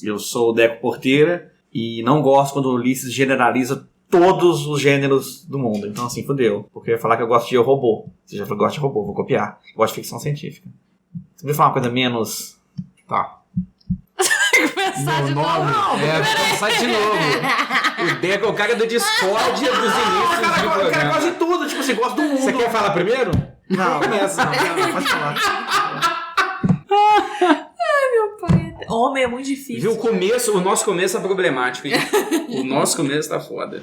Eu sou o Deco Porteira e não gosto quando o Ulisses generaliza todos os gêneros do mundo. Então, assim, fodeu. Porque eu ia falar que eu gosto de robô. Você já falou que gosta de robô, vou copiar. Eu gosto de ficção científica. Você me falar uma coisa menos... Tá. Começar de novo. Começar de novo. O Deco é o cara do Discord dos inícios de programa. Eu quero quase tudo. Tipo assim, gosto do mundo. Você quer falar primeiro? Não, começa. Não, pode falar. Meu pai. Homem é muito difícil. Viu, o nosso começo é problemático, hein? O nosso começo tá foda.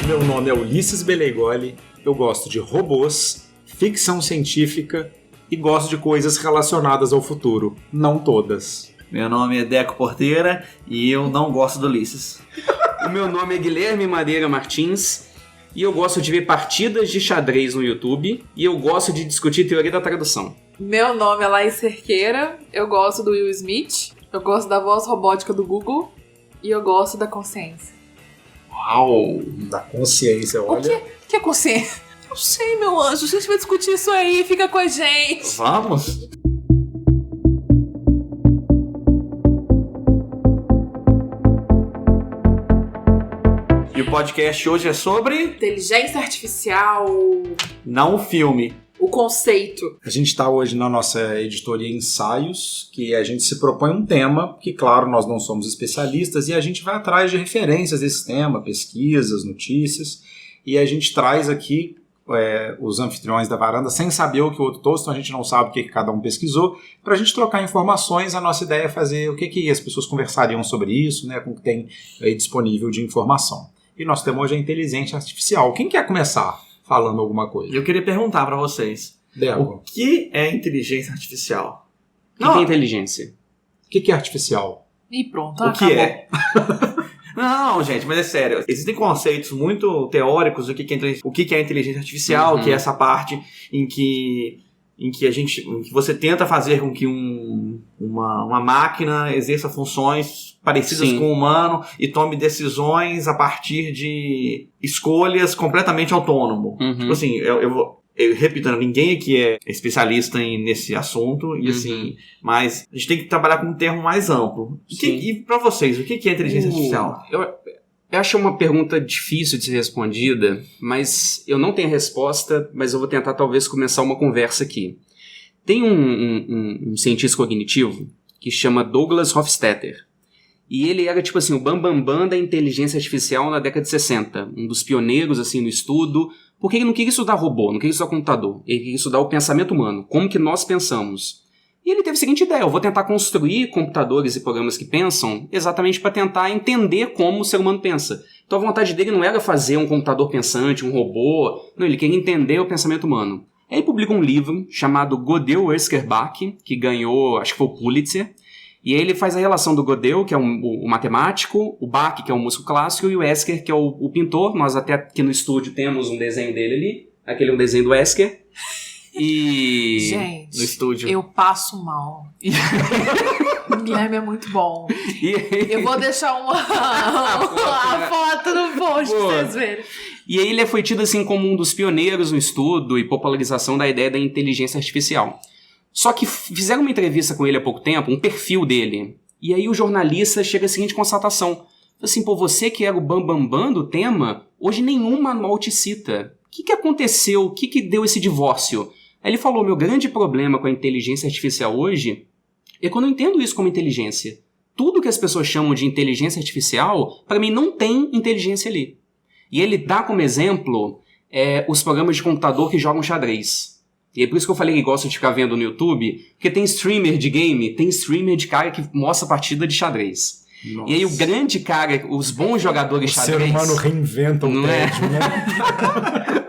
Meu nome é Ulisses Beleigoli, eu gosto de robôs, ficção científica e gosto de coisas relacionadas ao futuro, não todas. Meu nome é Deco Porteira e eu não gosto do Ulisses. O meu nome é Guilherme Madeira Martins e eu gosto de ver partidas de xadrez no YouTube e eu gosto de discutir teoria da tradução. Meu nome é Laís Cerqueira, eu gosto do Will Smith, eu gosto da voz robótica do Google e eu gosto da consciência. Uau! Da consciência, olha. O que é consciência? Não sei, meu anjo, a gente vai discutir isso aí, fica com a gente. Vamos? E o podcast hoje é sobre... Inteligência artificial, Não o filme. o conceito. A gente está hoje na nossa editoria Ensaios, que a gente se propõe um tema, que claro, nós não somos especialistas, e a gente vai atrás de referências desse tema, pesquisas, notícias, e a gente traz aqui os anfitriões da varanda sem saber o que o outro trouxe, então a gente não sabe o que cada um pesquisou, para a gente trocar informações. A nossa ideia é fazer o que as pessoas conversariam sobre isso, né, com o que tem aí disponível de informação. E nosso tema hoje é inteligência artificial. Quem quer começar falando alguma coisa? Eu queria perguntar pra vocês. Deco, O que é inteligência artificial? O que é inteligência? o que é artificial? E pronto, O que acabou. é? Não, gente, mas é sério. Existem conceitos muito teóricos do que é inteligência artificial, que é essa parte em que você tenta fazer com que uma máquina exerça funções parecidas Sim. com o humano e tome decisões a partir de escolhas completamente autônomo. Tipo assim, eu repito, ninguém aqui é especialista nesse assunto, e assim, mas a gente tem que trabalhar com um termo mais amplo. E pra vocês, o que é inteligência artificial? Eu acho uma pergunta difícil de ser respondida, mas eu não tenho resposta, mas eu vou tentar talvez começar uma conversa aqui. Tem um cientista cognitivo que chama Douglas Hofstadter, e ele era tipo assim, o bambambam da inteligência artificial na década de 60, um dos pioneiros assim no estudo, porque ele não queria estudar robô, não queria estudar computador, ele queria estudar o pensamento humano, como que nós pensamos. E ele teve a seguinte ideia: eu vou tentar construir computadores e programas que pensam exatamente para tentar entender como o ser humano pensa. Então a vontade dele não era fazer um computador pensante, um robô, não, ele queria entender o pensamento humano. Aí ele publica um livro chamado Gödel Esker Bach, que ganhou, acho que foi o Pulitzer, e aí ele faz a relação do Gödel, que é o matemático, o Bach, que é o músico clássico, e o Esker, que é o pintor. Nós até aqui no estúdio temos um desenho dele ali, aquele é um desenho do Esker. E Gente, no estúdio. eu passo mal. O Guilherme é muito bom. Eu vou deixar uma foto no post pra vocês verem. E aí ele foi tido assim como um dos pioneiros no estudo e popularização da ideia da inteligência artificial. Só que fizeram uma entrevista com ele há pouco tempo, um perfil dele. E aí o jornalista chega à seguinte constatação: assim, pô, você que era o bambambam do tema, hoje nenhum manual te cita. O que aconteceu? O que deu esse divórcio? Aí ele falou: meu grande problema com a inteligência artificial hoje é que eu não entendo isso como inteligência. Tudo que as pessoas chamam de inteligência artificial, para mim não tem inteligência ali. E ele dá como exemplo os programas de computador que jogam xadrez. E é por isso que eu falei que gosto de ficar vendo no YouTube, porque tem streamer de game, tem streamer de cara que mostra partida de xadrez. Nossa. E aí o grande cara, os bons jogadores de O xadrez... ser humano reinventa o Não é? tédio, né?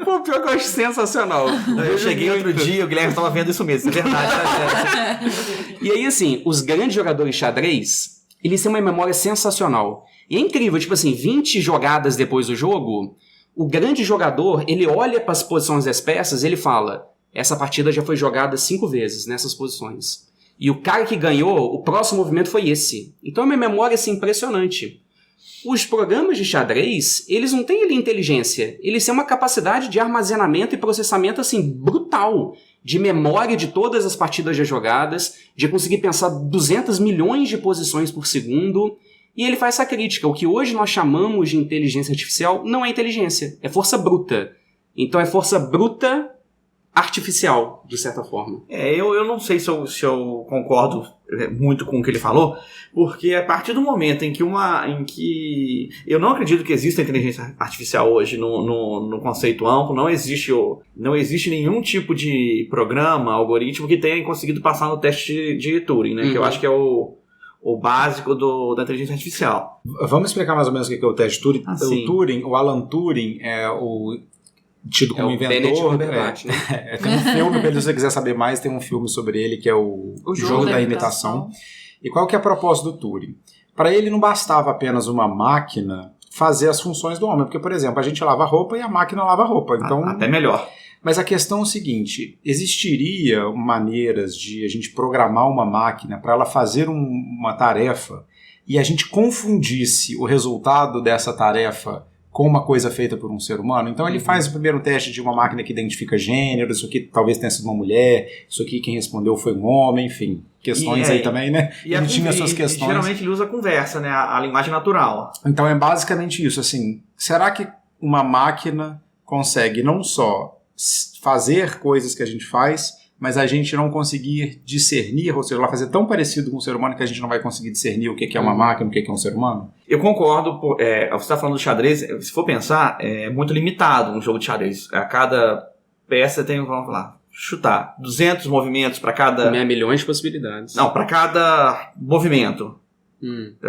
Pô, pior que eu acho sensacional. Eu cheguei outro dia, o Guilherme estava vendo isso mesmo, é verdade, tá certo. E aí, assim, os grandes jogadores de xadrez, eles têm uma memória sensacional. E é incrível, tipo assim, 20 jogadas depois do jogo, o grande jogador, ele olha para as posições das peças e ele fala: essa partida já foi jogada 5 vezes nessas posições. E o cara que ganhou, o próximo movimento foi esse. Então é uma memória assim, impressionante. Os programas de xadrez, eles não têm ali inteligência. Eles têm uma capacidade de armazenamento e processamento, assim, brutal. De memória de todas as partidas já jogadas, de conseguir pensar 200 milhões de posições por segundo. E ele faz essa crítica. O que hoje nós chamamos de inteligência artificial não é inteligência, é força bruta. Então é força bruta artificial, de certa forma. Eu não sei se eu concordo muito com o que ele falou, porque a partir do momento em que eu não acredito que exista inteligência artificial hoje no conceito amplo, não existe nenhum tipo de programa, algoritmo que tenha conseguido passar no teste de Turing, né? Que eu acho que é o básico da inteligência artificial. Vamos explicar mais ou menos o que é o teste Turing. O Alan Turing é o tido como inventor. Tem um filme, se você quiser saber mais, tem um filme sobre ele que é o Jogo da Imitação. E qual que é a proposta do Turing? Para ele não bastava apenas uma máquina fazer as funções do homem, porque, por exemplo, a gente lava roupa e a máquina lava roupa. Então, até melhor. Mas a questão é o seguinte, existiria maneiras de a gente programar uma máquina para ela fazer uma tarefa e a gente confundisse o resultado dessa tarefa com uma coisa feita por um ser humano? Então ele faz o primeiro teste de uma máquina que identifica gênero, isso aqui talvez tenha sido uma mulher, isso aqui quem respondeu foi um homem, enfim, questões aí também, né? E ele tinha suas questões. Geralmente ele usa a conversa, né? A linguagem natural. Então é basicamente isso, assim, será que uma máquina consegue não só fazer coisas que a gente faz, mas a gente não conseguir discernir, ou seja, ela fazer tão parecido com o ser humano que a gente não vai conseguir discernir o que é uma máquina, o que é um ser humano? Eu concordo. Você está falando do xadrez, se for pensar, é muito limitado um jogo de xadrez. A cada peça tem, vamos lá, chutar, 200 movimentos para cada... milhões de possibilidades. Não, para cada movimento.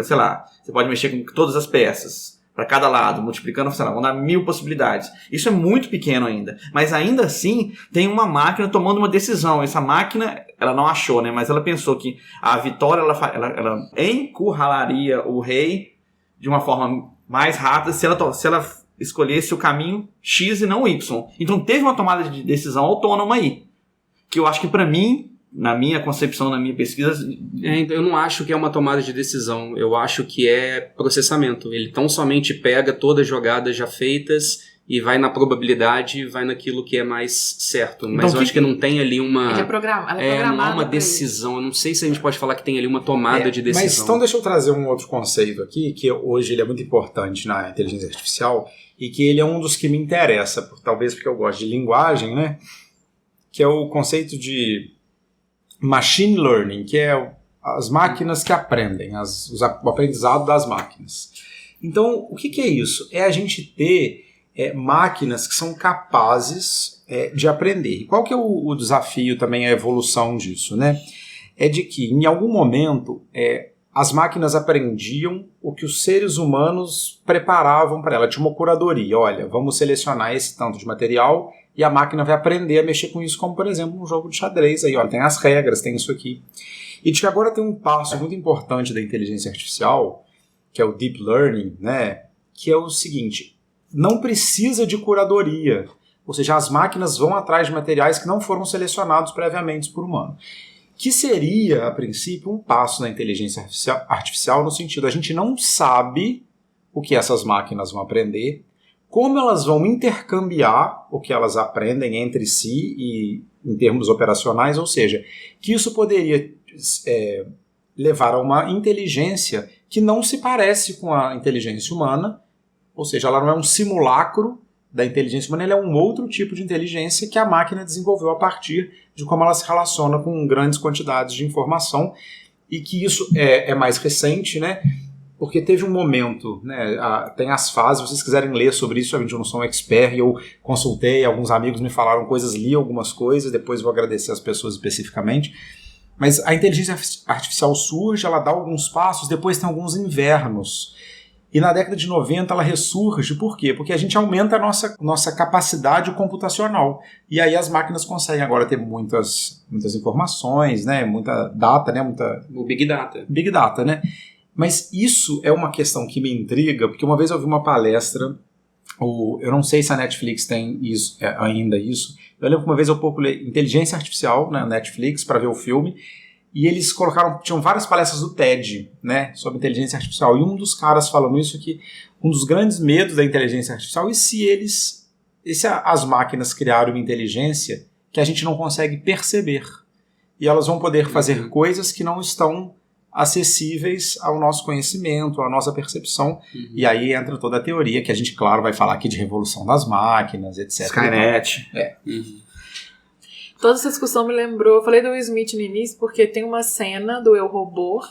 Sei lá, você pode mexer com todas as peças. Para cada lado, multiplicando, sei lá, vão dar 1000 possibilidades. Isso é muito pequeno ainda. Mas ainda assim, tem uma máquina tomando uma decisão. Essa máquina, ela não achou, né? Mas ela pensou que a vitória, ela encurralaria o rei de uma forma mais rápida se ela escolhesse o caminho X e não Y. Então teve uma tomada de decisão autônoma aí. Que eu acho que para mim, na minha concepção, na minha pesquisa... Eu não acho que é uma tomada de decisão, eu acho que é processamento. Ele tão somente pega todas as jogadas já feitas e vai na probabilidade, vai naquilo que é mais certo. Mas então, eu acho que não tem ali uma... Ela é programada. Não é uma decisão, eu não sei se a gente pode falar que tem ali uma tomada de decisão. Mas então deixa eu trazer um outro conceito aqui, que hoje ele é muito importante na inteligência artificial e que ele é um dos que me interessa, talvez porque eu gosto de linguagem, né? Que é o conceito de machine learning, que é as máquinas que aprendem, o aprendizado das máquinas. Então, o que é isso? É a gente ter máquinas que são capazes de aprender. E qual que é o desafio também, a evolução disso, né? É de que, em algum momento, as máquinas aprendiam o que os seres humanos preparavam para ela. Tinha uma curadoria. Olha, vamos selecionar esse tanto de material e a máquina vai aprender a mexer com isso, como, por exemplo, um jogo de xadrez. Aí, olha, tem as regras, tem isso aqui. E de que agora tem um passo muito importante da inteligência artificial, que é o deep learning, né? Que é o seguinte, não precisa de curadoria. Ou seja, as máquinas vão atrás de materiais que não foram selecionados previamente por humano. Que seria, a princípio, um passo na inteligência artificial no sentido, a gente não sabe o que essas máquinas vão aprender, como elas vão intercambiar o que elas aprendem entre si e em termos operacionais, ou seja, que isso poderia levar a uma inteligência que não se parece com a inteligência humana, ou seja, ela não é um simulacro da inteligência humana, ela é um outro tipo de inteligência que a máquina desenvolveu a partir de como ela se relaciona com grandes quantidades de informação, e que isso é mais recente, né? Porque teve um momento, né, tem as fases, se vocês quiserem ler sobre isso, eu não sou um expert, eu consultei, alguns amigos me falaram coisas, li algumas coisas, depois vou agradecer as pessoas especificamente, mas a inteligência artificial surge, ela dá alguns passos, depois tem alguns invernos, e na década de 90 ela ressurge, por quê? Porque a gente aumenta a nossa capacidade computacional, e aí as máquinas conseguem agora ter muitas informações, né, muita data, né, o Big Data. Big Data, né? Mas isso é uma questão que me intriga, porque uma vez eu vi uma palestra, eu não sei se a Netflix tem ainda isso, eu lembro que uma vez eu procurei inteligência artificial na Netflix para ver o filme, e eles tinham várias palestras do TED, né, sobre inteligência artificial, e um dos caras falando isso que um dos grandes medos da inteligência artificial é se as máquinas criaram uma inteligência que a gente não consegue perceber, e elas vão poder fazer coisas que não estão acessíveis ao nosso conhecimento, à nossa percepção, e aí entra toda a teoria que a gente, claro, vai falar aqui de revolução das máquinas, etc. Skynet. Toda essa discussão me lembrou, eu falei do Will Smith no início porque tem uma cena do Eu, Robô,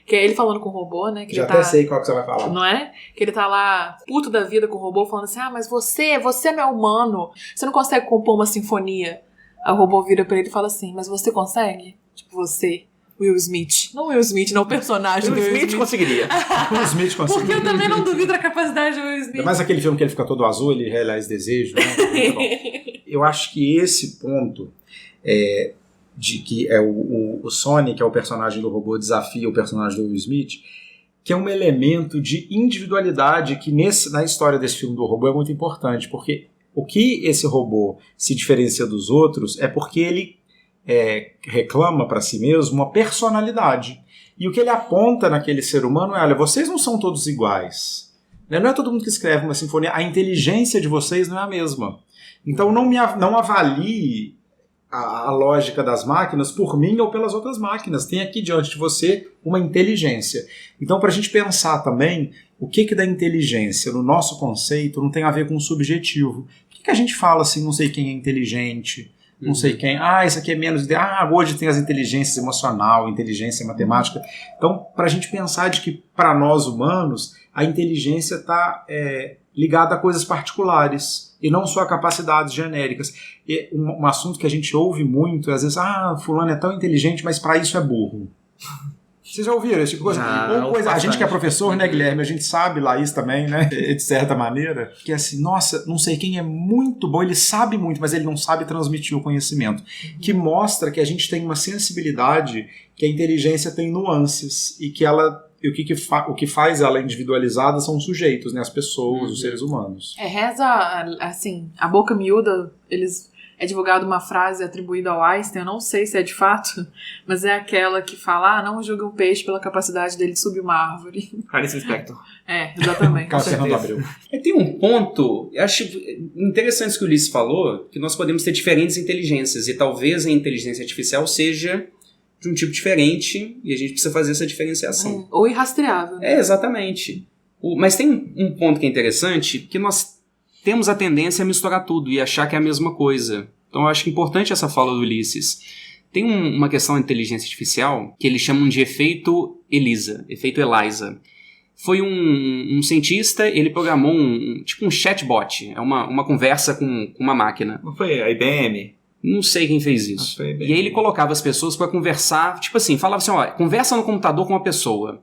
que é ele falando com o robô, né? Que já ele até sei qual que você vai falar. Não é? Que ele tá lá, puto da vida com o robô, falando assim, mas você não é humano, você não consegue compor uma sinfonia. Aí o robô vira pra ele e fala assim, mas você consegue? Tipo, você, Will Smith. Não Will Smith, não o personagem do Will Smith. Conseguiria. Will Smith conseguiria. Porque eu também não duvido da capacidade do Will Smith. Mas aquele filme que ele fica todo azul, ele realiza desejo, né? Eu acho que esse ponto de que o Sonic, que é o personagem do robô, desafia o personagem do Will Smith, que é um elemento de individualidade que na história desse filme do robô é muito importante, porque o que esse robô se diferencia dos outros é porque ele reclama para si mesmo uma personalidade. E o que ele aponta naquele ser humano é, olha, vocês não são todos iguais. Não é todo mundo que escreve uma sinfonia, a inteligência de vocês não é a mesma. Então não avalie a lógica das máquinas por mim ou pelas outras máquinas. Tem aqui diante de você uma inteligência. Então, para a gente pensar também o que da inteligência no nosso conceito não tem a ver com o subjetivo. Por que a gente fala assim, não sei quem é inteligente, não sei quem, isso aqui é menos, hoje tem as inteligências emocional, inteligência matemática. Então, para a gente pensar de que para nós humanos, a inteligência está ligada a coisas particulares e não só a capacidades genéricas. E um assunto que a gente ouve muito, às vezes, fulano é tão inteligente, mas para isso é burro. Vocês já ouviram esse tipo de coisa? A gente que é professor, né, Guilherme, a gente sabe, Laís também, né, de certa maneira, que é assim, nossa, não sei quem é muito bom, ele sabe muito, mas ele não sabe transmitir o conhecimento. Que mostra que a gente tem uma sensibilidade, que a inteligência tem nuances e que o que faz ela individualizada são os sujeitos, né, as pessoas, os seres humanos. Reza, assim, a boca miúda, é divulgada uma frase atribuída ao Einstein, eu não sei se é de fato, mas é aquela que fala, não julgue um peixe pela capacidade dele subir uma árvore. Clarice Lispector. Exatamente. Fernando Abreu. Tem um ponto, eu acho interessante isso que o Ulisses falou, que nós podemos ter diferentes inteligências, e talvez a inteligência artificial seja de um tipo diferente, e a gente precisa fazer essa diferenciação. Ou irrastreável. Exatamente. Mas tem um ponto que é interessante, que nós temos a tendência a misturar tudo e achar que é a mesma coisa. Então eu acho que é importante essa fala do Ulisses. Tem uma questão da inteligência artificial que eles chamam de efeito ELIZA, efeito ELIZA. Foi um cientista, ele programou um chatbot, é uma conversa com uma máquina. Não foi a IBM? Não sei quem fez isso. E aí ele colocava as pessoas para conversar, tipo assim, falava assim, conversa no computador com uma pessoa.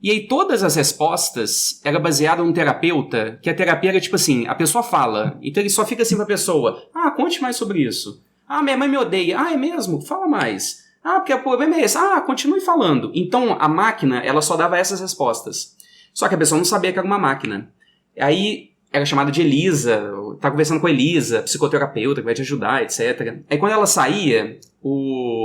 E aí todas as respostas eram baseadas num terapeuta, que a terapia era tipo assim, a pessoa fala, então ele só fica assim pra pessoa, conte mais sobre isso. Minha mãe me odeia. É mesmo? Fala mais. Porque o problema é esse. Continue falando. Então a máquina, ela só dava essas respostas. Só que a pessoa não sabia que era uma máquina. Aí era chamada de Elisa, tá conversando com a Elisa, psicoterapeuta que vai te ajudar, etc. Aí quando ela saía,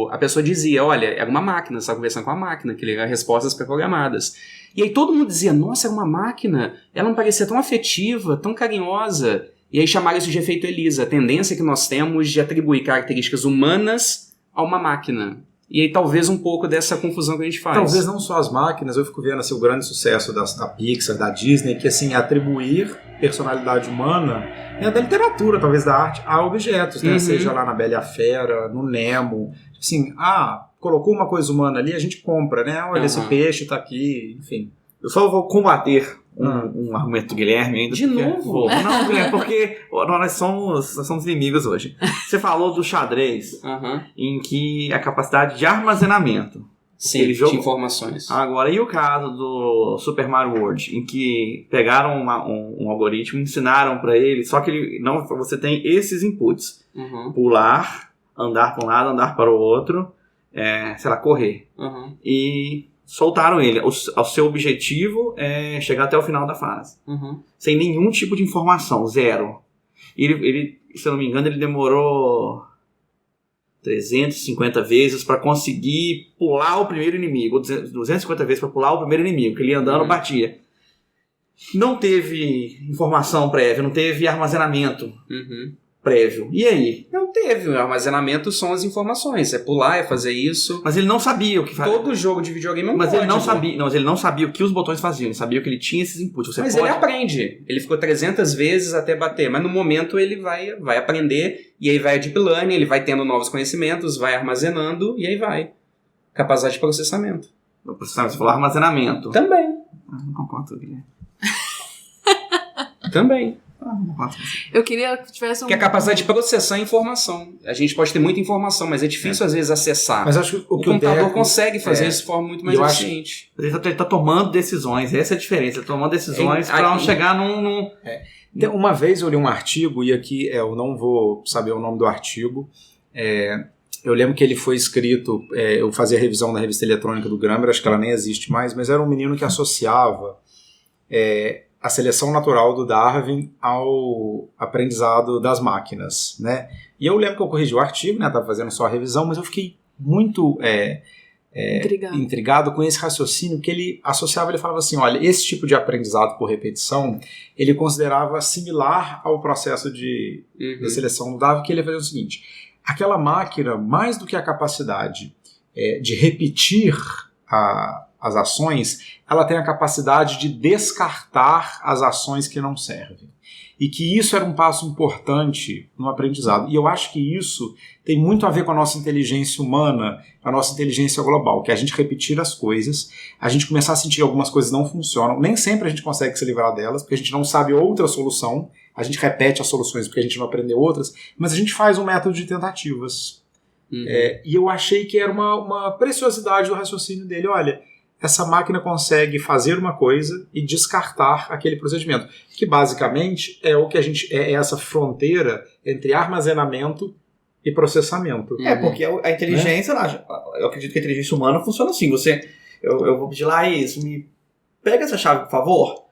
a pessoa dizia, olha, era uma máquina, você tá conversando com a máquina, que eram respostas pré-programadas. E aí todo mundo dizia, nossa, era uma máquina, ela não parecia tão afetiva, tão carinhosa. E aí chamaram isso de efeito Elisa, a tendência que nós temos de atribuir características humanas a uma máquina. E aí talvez um pouco dessa confusão que a gente faz. Talvez não só as máquinas, eu fico vendo assim, o grande sucesso da Pixar, da Disney, que assim, atribuir personalidade humana, da literatura, talvez da arte, a objetos, né? Seja lá na Bela e a Fera, no Nemo, assim, colocou uma coisa humana ali, a gente compra, né? Olha, esse peixe tá aqui, enfim. Eu só vou combater um argumento do Guilherme ainda. De novo? Não, Guilherme, porque nós somos inimigos hoje. Você falou do xadrez, em que a capacidade de armazenamento. Sim, de informações. Agora, e o caso do Super Mario World, em que pegaram um algoritmo, ensinaram para ele, só que você tem esses inputs. Pular, andar para um lado, andar para o outro, correr. E soltaram ele. O seu objetivo é chegar até o final da fase. Sem nenhum tipo de informação, zero. Ele, se eu não me engano, ele demorou 350 vezes para conseguir pular o primeiro inimigo, ou 250 vezes para pular o primeiro inimigo, que ele andando batia. Não teve informação prévia, não teve armazenamento prévio. E aí? Não teve. O armazenamento são as informações. É pular, é fazer isso. Mas ele não sabia o que fazia. Todo jogo de videogame é um mas código. ele não sabia. Não, mas ele não sabia o que os botões faziam. Ele sabia que ele tinha esses inputs. Mas ele aprende. Ele ficou 300 vezes até bater. Mas no momento ele vai aprender. E aí vai a deep learning. Ele vai tendo novos conhecimentos. Vai armazenando. E aí vai. Capacidade de processamento. Você falou armazenamento. Também. Não concordo, Guilherme. Também. Eu queria que tivesse Que é a capacidade de processar informação. A gente pode ter muita informação, mas é difícil às vezes acessar. Mas acho que o computador consegue fazer isso de forma muito mais eficiente. Ele está tomando decisões, essa é a diferença. Ele está tomando decisões para não chegar num... Uma vez eu li um artigo, e aqui eu não vou saber o nome do artigo, eu lembro que ele foi escrito, eu fazia a revisão da revista eletrônica do Grammer, acho que ela nem existe mais, mas era um menino que associava a seleção natural do Darwin ao aprendizado das máquinas, né? E eu lembro que eu corrigi o artigo, né? Estava fazendo só a revisão, mas eu fiquei muito intrigado com esse raciocínio, que ele associava, ele falava assim, olha, esse tipo de aprendizado por repetição, ele considerava similar ao processo de seleção do Darwin, que ele ia fazer o seguinte, aquela máquina, mais do que a capacidade de repetir as ações, ela tem a capacidade de descartar as ações que não servem. E que isso era um passo importante no aprendizado. E eu acho que isso tem muito a ver com a nossa inteligência humana, a nossa inteligência global, que é a gente repetir as coisas, a gente começar a sentir que algumas coisas não funcionam, nem sempre a gente consegue se livrar delas, porque a gente não sabe outra solução, a gente repete as soluções porque a gente não aprendeu outras, mas a gente faz um método de tentativas. E eu achei que era uma preciosidade do raciocínio dele, olha, essa máquina consegue fazer uma coisa e descartar aquele procedimento, que basicamente é o que a gente é essa fronteira entre armazenamento e processamento. Porque a inteligência, eu acredito que a inteligência humana funciona assim, eu vou pedir lá isso, me pega essa chave, por favor.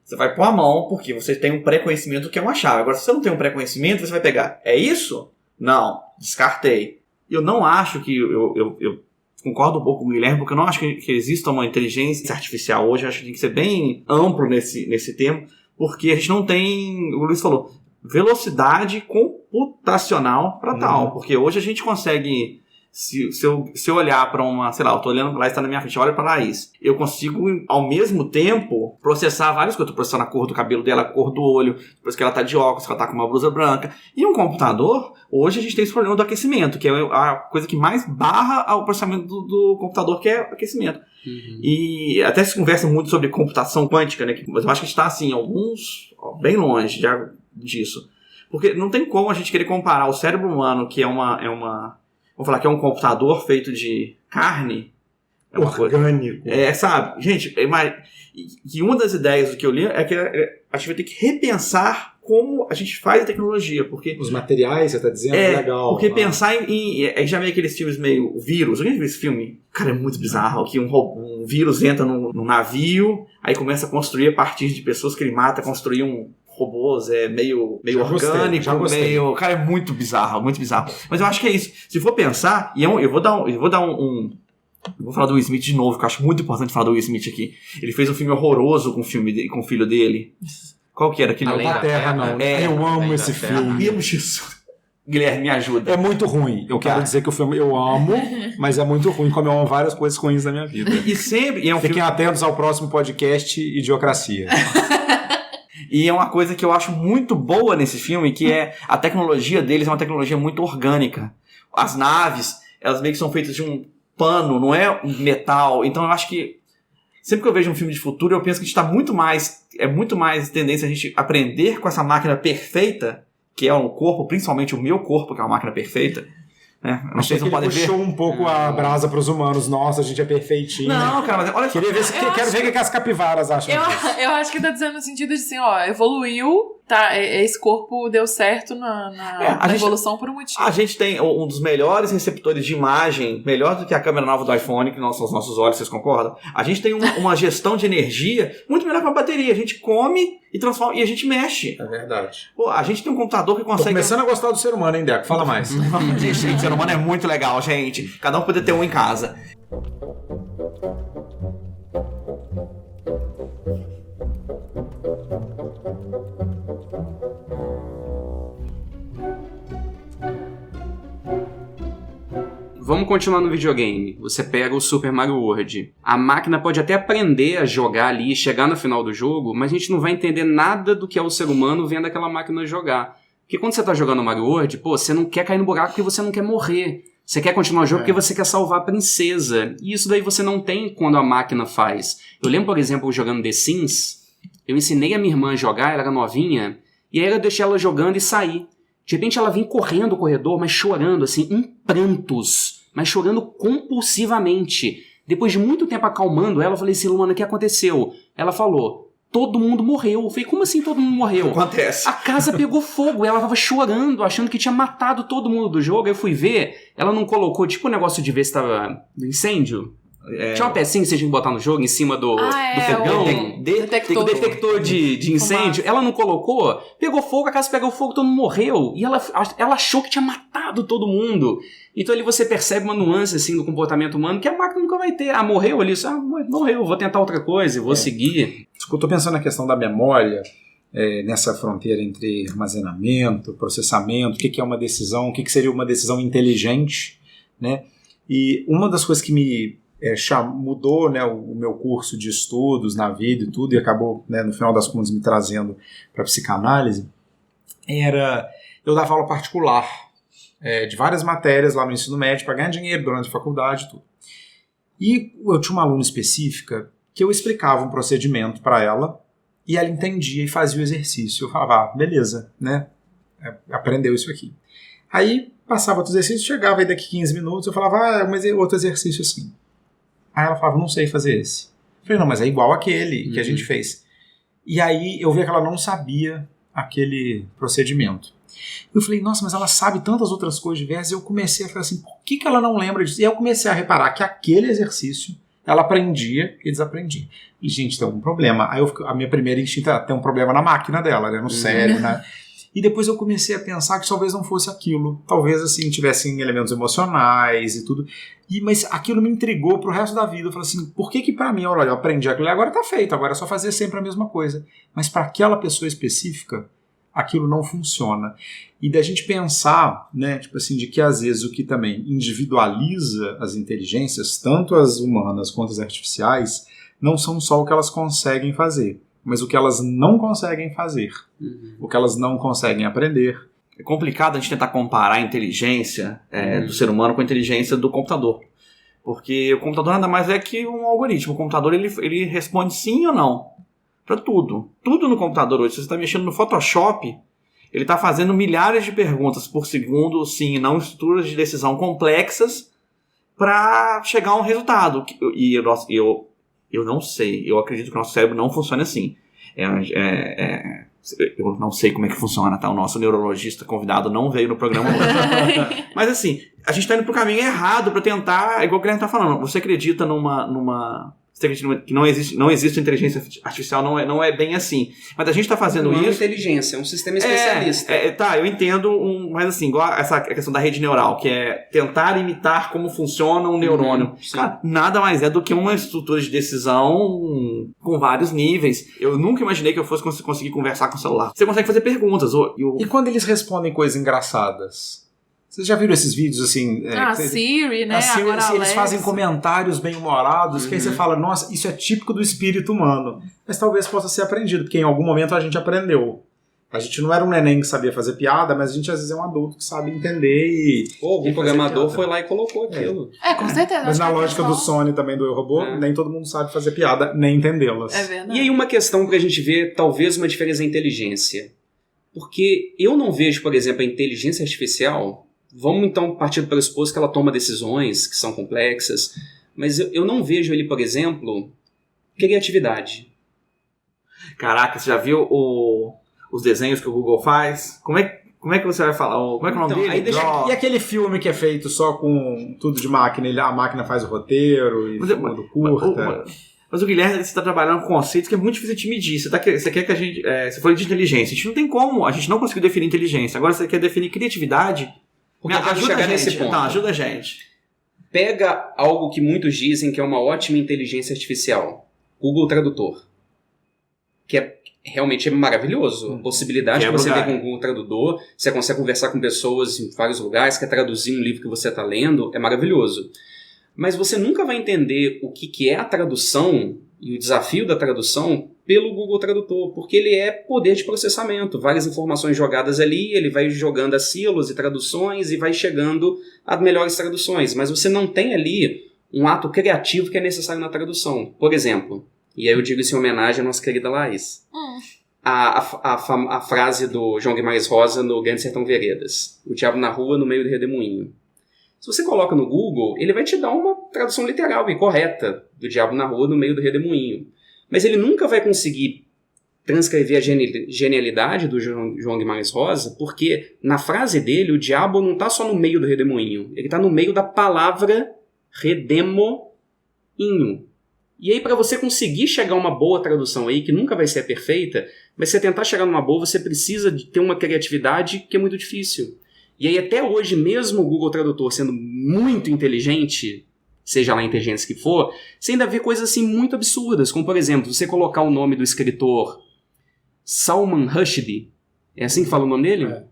Você vai pôr a mão, porque você tem um pré-conhecimento do que é uma chave. Agora, se você não tem um pré-conhecimento, você vai pegar, é isso? Não, descartei. Eu não acho que eu concordo um pouco com o Guilherme, porque eu não acho que exista uma inteligência artificial hoje. Eu acho que tem que ser bem amplo nesse termo, porque a gente não tem, o Luiz falou, velocidade computacional para tal. Porque hoje a gente consegue, se eu olhar para uma, sei lá, eu tô olhando lá, está na minha frente, olha para a Laís, eu consigo, ao mesmo tempo, processar várias coisas. Eu tô processando a cor do cabelo dela, a cor do olho, depois que ela tá de óculos, que ela tá com uma blusa branca. E um computador, hoje a gente tem esse problema do aquecimento, que é a coisa que mais barra o processamento do computador, que é o aquecimento. E até se conversa muito sobre computação quântica, né? Mas eu acho que a gente está, assim, bem longe disso. Porque não tem como a gente querer comparar o cérebro humano, que vamos falar que é um computador feito de carne. Orgânico. Sabe? Gente, e uma das ideias do que eu li é que a gente vai ter que repensar como a gente faz a tecnologia, porque... Os materiais, você está dizendo, é legal. Porque pensar já meio aqueles filmes meio vírus. Alguém viu esse filme? Cara, é muito bizarro, que um vírus entra num navio, aí começa a construir a partir de pessoas que ele mata, construir robôs, meio orgânico, meio... Cara, é muito bizarro, muito bizarro. Mas eu acho que é isso. Se for pensar, e eu vou falar do Will Smith de novo, que eu acho muito importante falar do Will Smith aqui. Ele fez um filme horroroso com o filho dele. Qual que era aquele? Além da Terra, não. Eu amo esse filme. Meu Jesus. Guilherme, me ajuda. É muito ruim. Eu quero dizer que o filme eu amo, mas é muito ruim, como eu amo várias coisas ruins da minha vida. Fiquem atentos ao próximo podcast Idiocracia. E é uma coisa que eu acho muito boa nesse filme, que é a tecnologia deles é uma tecnologia muito orgânica. As naves, elas meio que são feitas de um pano, não é um metal. Então eu acho que sempre que eu vejo um filme de futuro, eu penso que a gente está muito mais tendência a gente aprender com essa máquina perfeita, que é um corpo, principalmente o meu corpo, que é uma máquina perfeita. Não sei se não podem ver. Puxou um pouco a brasa para os humanos. Nossa, a gente é perfeitinho. Não, cara, mas olha só. Quero ver o que as capivaras acham disso. Eu acho que tá dizendo no sentido de assim, evoluiu, tá? Esse corpo deu certo na evolução por um motivo. A gente tem um dos melhores receptores de imagem, melhor do que a câmera nova do iPhone, que são os nossos olhos, vocês concordam? A gente tem uma gestão de energia muito melhor que uma bateria. A gente come e transforma, e a gente mexe. É verdade. Pô, a gente tem um computador que Tô consegue... começando a gostar do ser humano, hein, Deco? Fala mais. Gente, ser humano é muito legal, gente. Cada um poder ter um em casa. Vamos continuar no videogame. Você pega o Super Mario World. A máquina pode até aprender a jogar ali e chegar no final do jogo, mas a gente não vai entender nada do que é o ser humano vendo aquela máquina jogar. Porque quando você tá jogando Mario World, pô, você não quer cair no buraco porque você não quer morrer. Você quer continuar o jogo porque você quer salvar a princesa. E isso daí você não tem quando a máquina faz. Eu lembro, por exemplo, jogando The Sims, eu ensinei a minha irmã a jogar, ela era novinha, e aí eu deixei ela jogando e saí. De repente ela vinha correndo o corredor, mas chorando, assim, em prantos, mas chorando compulsivamente. Depois de muito tempo acalmando ela, eu falei assim, Luana, o que aconteceu? Ela falou, todo mundo morreu. Eu falei, como assim todo mundo morreu? Acontece. A casa pegou fogo, ela tava chorando, achando que tinha matado todo mundo do jogo. Aí eu fui ver, ela não colocou, tipo o negócio de ver se tava no incêndio. Tinha uma pecinha que você tinha que botar no jogo em cima do fogão. Detector de incêndio. Ela não colocou, pegou fogo, a casa pegou fogo, todo mundo morreu. E ela achou que tinha matado todo mundo. Então ali você percebe uma nuance assim do comportamento humano que a máquina nunca vai ter. Ah, morreu ali, morreu, vou tentar outra coisa, vou seguir. Eu tô pensando na questão da memória, nessa fronteira entre armazenamento, processamento, o que é uma decisão, o que seria uma decisão inteligente, né? E uma das coisas que me mudou, né, o meu curso de estudos na vida e tudo, e acabou, né, no final das contas me trazendo para psicanálise, eu dava aula particular de várias matérias lá no ensino médio para ganhar dinheiro durante a faculdade e tudo. E eu tinha uma aluna específica que eu explicava um procedimento para ela e ela entendia e fazia o exercício. Eu falava, beleza, né, aprendeu isso aqui. Aí passava outro exercício, chegava aí daqui 15 minutos, eu falava, mas outro exercício assim. Aí ela falava, não sei fazer esse. Eu falei, não, mas é igual aquele que a gente fez. E aí eu vi que ela não sabia aquele procedimento. Eu falei, nossa, mas ela sabe tantas outras coisas diversas. E eu comecei a falar assim, por que ela não lembra disso? E aí eu comecei a reparar que aquele exercício ela aprendia e desaprendia. E, gente, tem algum problema. Aí a minha primeira instinto era ter um problema na máquina dela, né, no cérebro, né? E depois eu comecei a pensar que talvez não fosse aquilo. Talvez, assim, tivessem elementos emocionais e tudo. Mas aquilo me intrigou pro resto da vida. Eu falei assim, por que pra mim, olha, eu aprendi aquilo, agora tá feito, agora é só fazer sempre a mesma coisa. Mas para aquela pessoa específica, aquilo não funciona. E da gente pensar, né, tipo assim, de que às vezes o que também individualiza as inteligências, tanto as humanas quanto as artificiais, não são só o que elas conseguem fazer, mas o que elas não conseguem fazer, o que elas não conseguem aprender. É complicado a gente tentar comparar a inteligência do ser humano com a inteligência do computador. Porque o computador nada mais é que um algoritmo. O computador ele responde sim ou não para tudo. Tudo no computador hoje. Se você está mexendo no Photoshop, ele está fazendo milhares de perguntas por segundo, sim e não, estruturas de decisão complexas para chegar a um resultado. E eu não sei. Eu acredito que o nosso cérebro não funciona assim. Eu não sei como é que funciona, tá? O nosso neurologista convidado não veio no programa hoje. Mas assim, a gente tá indo pro caminho errado pra tentar, igual o Guilherme tá falando, você acredita você acredita que não existe inteligência artificial, não é bem assim. Mas a gente tá fazendo isso... Não é isso... inteligência, é um sistema especialista. Tá, eu entendo, mas assim, igual essa questão da rede neural, que é tentar imitar como funciona um neurônio. Cara, nada mais é do que uma estrutura de decisão com vários níveis. Eu nunca imaginei que eu fosse conseguir conversar com o celular. Você consegue fazer perguntas. E quando eles respondem coisas engraçadas? Vocês já viram esses vídeos assim? Siri, né? A Siri, agora assim, eles Alexa. fazem comentários bem-humorados, que aí você fala, nossa, isso é típico do espírito humano. Mas talvez possa ser aprendido, porque em algum momento a gente aprendeu. A gente não era um neném que sabia fazer piada, mas a gente às vezes é um adulto que sabe entender e... O programador foi lá e colocou aquilo. Com certeza. Mas na lógica do Sony também, do Eu, Robô, nem todo mundo sabe fazer piada, nem entendê-las. É verdade. E aí uma questão pra gente ver, talvez, uma diferença em inteligência. Porque eu não vejo, por exemplo, a inteligência artificial... Vamos então partir do pressuposto que ela toma decisões que são complexas, mas eu não vejo ali, por exemplo, criatividade. Caraca, você já viu os desenhos que o Google faz? Como é que você vai falar? Como é que é o nome dele? E aquele filme que é feito só com tudo de máquina, a máquina faz o roteiro e tudo curta? Mas o Guilherme está trabalhando com conceitos que é muito difícil de medir. Você quer que a gente... você falou de inteligência. A gente não tem como. A gente não conseguiu definir inteligência. Agora você quer definir criatividade? Porque ajuda a gente. Nesse ponto. Não, ajuda a gente. Pega algo que muitos dizem que é uma ótima inteligência artificial. Google Tradutor. Que realmente é maravilhoso. A possibilidade que você tem com o Google Tradutor. Você consegue conversar com pessoas em vários lugares, quer traduzir um livro que você está lendo. É maravilhoso. Mas você nunca vai entender o que é a tradução e o desafio da tradução pelo Google Tradutor, porque ele é poder de processamento, várias informações jogadas ali, ele vai jogando as sílabas e traduções e vai chegando a melhores traduções, mas você não tem ali um ato criativo que é necessário na tradução. Por exemplo, e aí eu digo isso em homenagem à nossa querida Laís, a frase do João Guimarães Rosa no Grande Sertão Veredas, o diabo na rua no meio do redemoinho. Se você coloca no Google, ele vai te dar uma tradução literal e correta do diabo na rua no meio do redemoinho. Mas ele nunca vai conseguir transcrever a genialidade do João Guimarães Rosa, porque na frase dele, o diabo não está só no meio do redemoinho, ele está no meio da palavra redemoinho. E aí, para você conseguir chegar a uma boa tradução aí, que nunca vai ser perfeita, mas se você tentar chegar numa boa, você precisa de ter uma criatividade que é muito difícil. E aí até hoje, mesmo o Google Tradutor sendo muito inteligente, seja lá a inteligência que for, você ainda vê coisas assim muito absurdas, como por exemplo, você colocar o nome do escritor Salman Rushdie, é assim que fala o nome dele? É.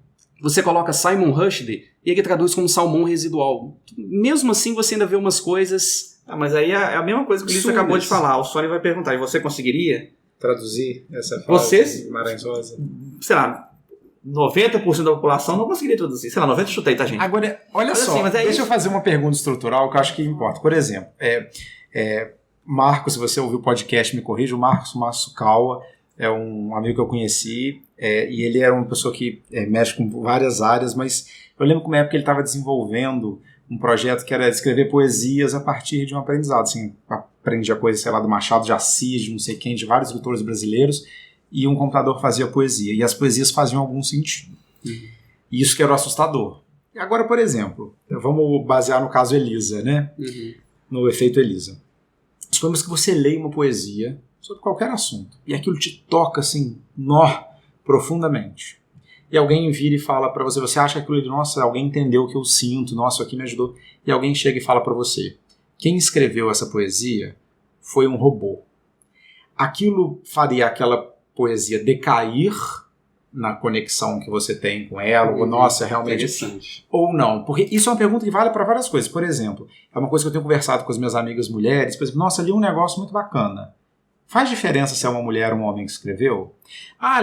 Você coloca Simon Rushdie e ele traduz como salmão residual. Mesmo assim você ainda vê umas coisas... mas aí é a mesma coisa que o Ulisses acabou de falar, o Sônia vai perguntar, e você conseguiria? Traduzir essa frase de Guimarães Rosa? Sei lá... 90% da população não conseguiria traduzir. Sei lá, 90% chutei, tá, gente? Agora, olha só, assim, deixa eu fazer uma pergunta estrutural que eu acho que importa. Por exemplo, Marcos, se você ouviu o podcast, me corrija, o Marcos Matsukawa é um amigo que eu conheci, e ele era uma pessoa que mexe com várias áreas, mas eu lembro que uma época ele estava desenvolvendo um projeto que era escrever poesias a partir de um aprendizado. Assim, aprendia coisa, sei lá, do Machado de Assis, de não sei quem, de vários escritores brasileiros, e um computador fazia poesia, e as poesias faziam algum sentido. E isso que era o assustador. Agora, por exemplo, vamos basear no caso Elisa, né? No efeito Elisa. Supomos que você lê uma poesia sobre qualquer assunto, e aquilo te toca assim, profundamente. E alguém vira e fala pra você, você acha que aquilo, nossa, alguém entendeu o que eu sinto, nossa, isso aqui me ajudou. E alguém chega e fala pra você, quem escreveu essa poesia foi um robô. Aquilo faria aquela poesia decair na conexão que você tem com ela, ou nossa, realmente ou não, porque isso é uma pergunta que vale para várias coisas. Por exemplo, é uma coisa que eu tenho conversado com as minhas amigas mulheres, por exemplo, nossa, li um negócio muito bacana. Faz diferença se é uma mulher ou um homem que escreveu?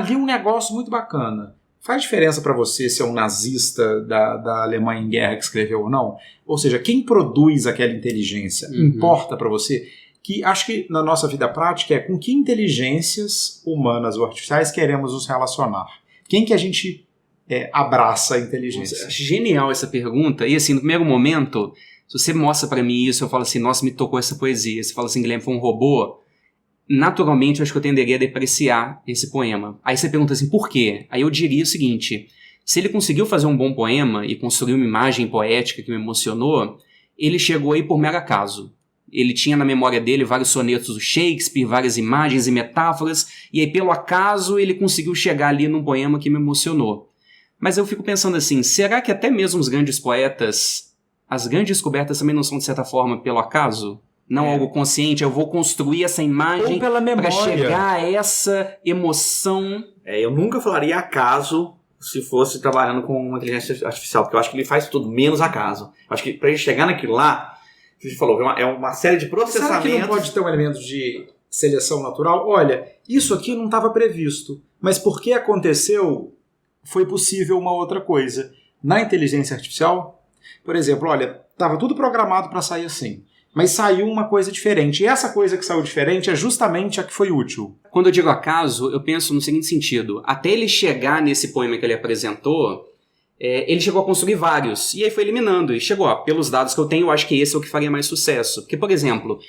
Li um negócio muito bacana. Faz diferença para você se é um nazista da Alemanha em guerra que escreveu ou não? Ou seja, quem produz aquela inteligência importa para você? Que acho que na nossa vida prática é com que inteligências humanas ou artificiais queremos nos relacionar. Quem que a gente abraça a inteligência? Nossa, genial essa pergunta. E assim, no primeiro momento, se você mostra pra mim isso, eu falo assim, nossa, me tocou essa poesia. Você fala assim, Guilherme, foi um robô. Naturalmente, eu acho que eu tenderia a depreciar esse poema. Aí você pergunta assim, por quê? Aí eu diria o seguinte, se ele conseguiu fazer um bom poema e construir uma imagem poética que me emocionou, ele chegou aí por mero acaso. Ele tinha na memória dele vários sonetos do Shakespeare, várias imagens e metáforas, e aí pelo acaso ele conseguiu chegar ali num poema que me emocionou. Mas eu fico pensando assim, será que até mesmo os grandes poetas, as grandes descobertas também não são de certa forma pelo acaso? Não algo consciente, eu vou construir essa imagem para chegar a essa emoção. Eu nunca falaria acaso se fosse trabalhando com uma inteligência artificial, porque eu acho que ele faz tudo menos acaso. Eu acho que para ele chegar naquilo lá, você falou, é uma série de processamentos. Será que não pode ter um elemento de seleção natural? Olha, isso aqui não estava previsto, mas porque aconteceu, foi possível uma outra coisa. Na inteligência artificial, por exemplo, olha, estava tudo programado para sair assim, mas saiu uma coisa diferente. E essa coisa que saiu diferente é justamente a que foi útil. Quando eu digo acaso, eu penso no seguinte sentido. Até ele chegar nesse poema que ele apresentou, ele chegou a construir vários, e aí foi eliminando, e chegou, pelos dados que eu tenho, eu acho que esse é o que faria mais sucesso. Porque, por exemplo,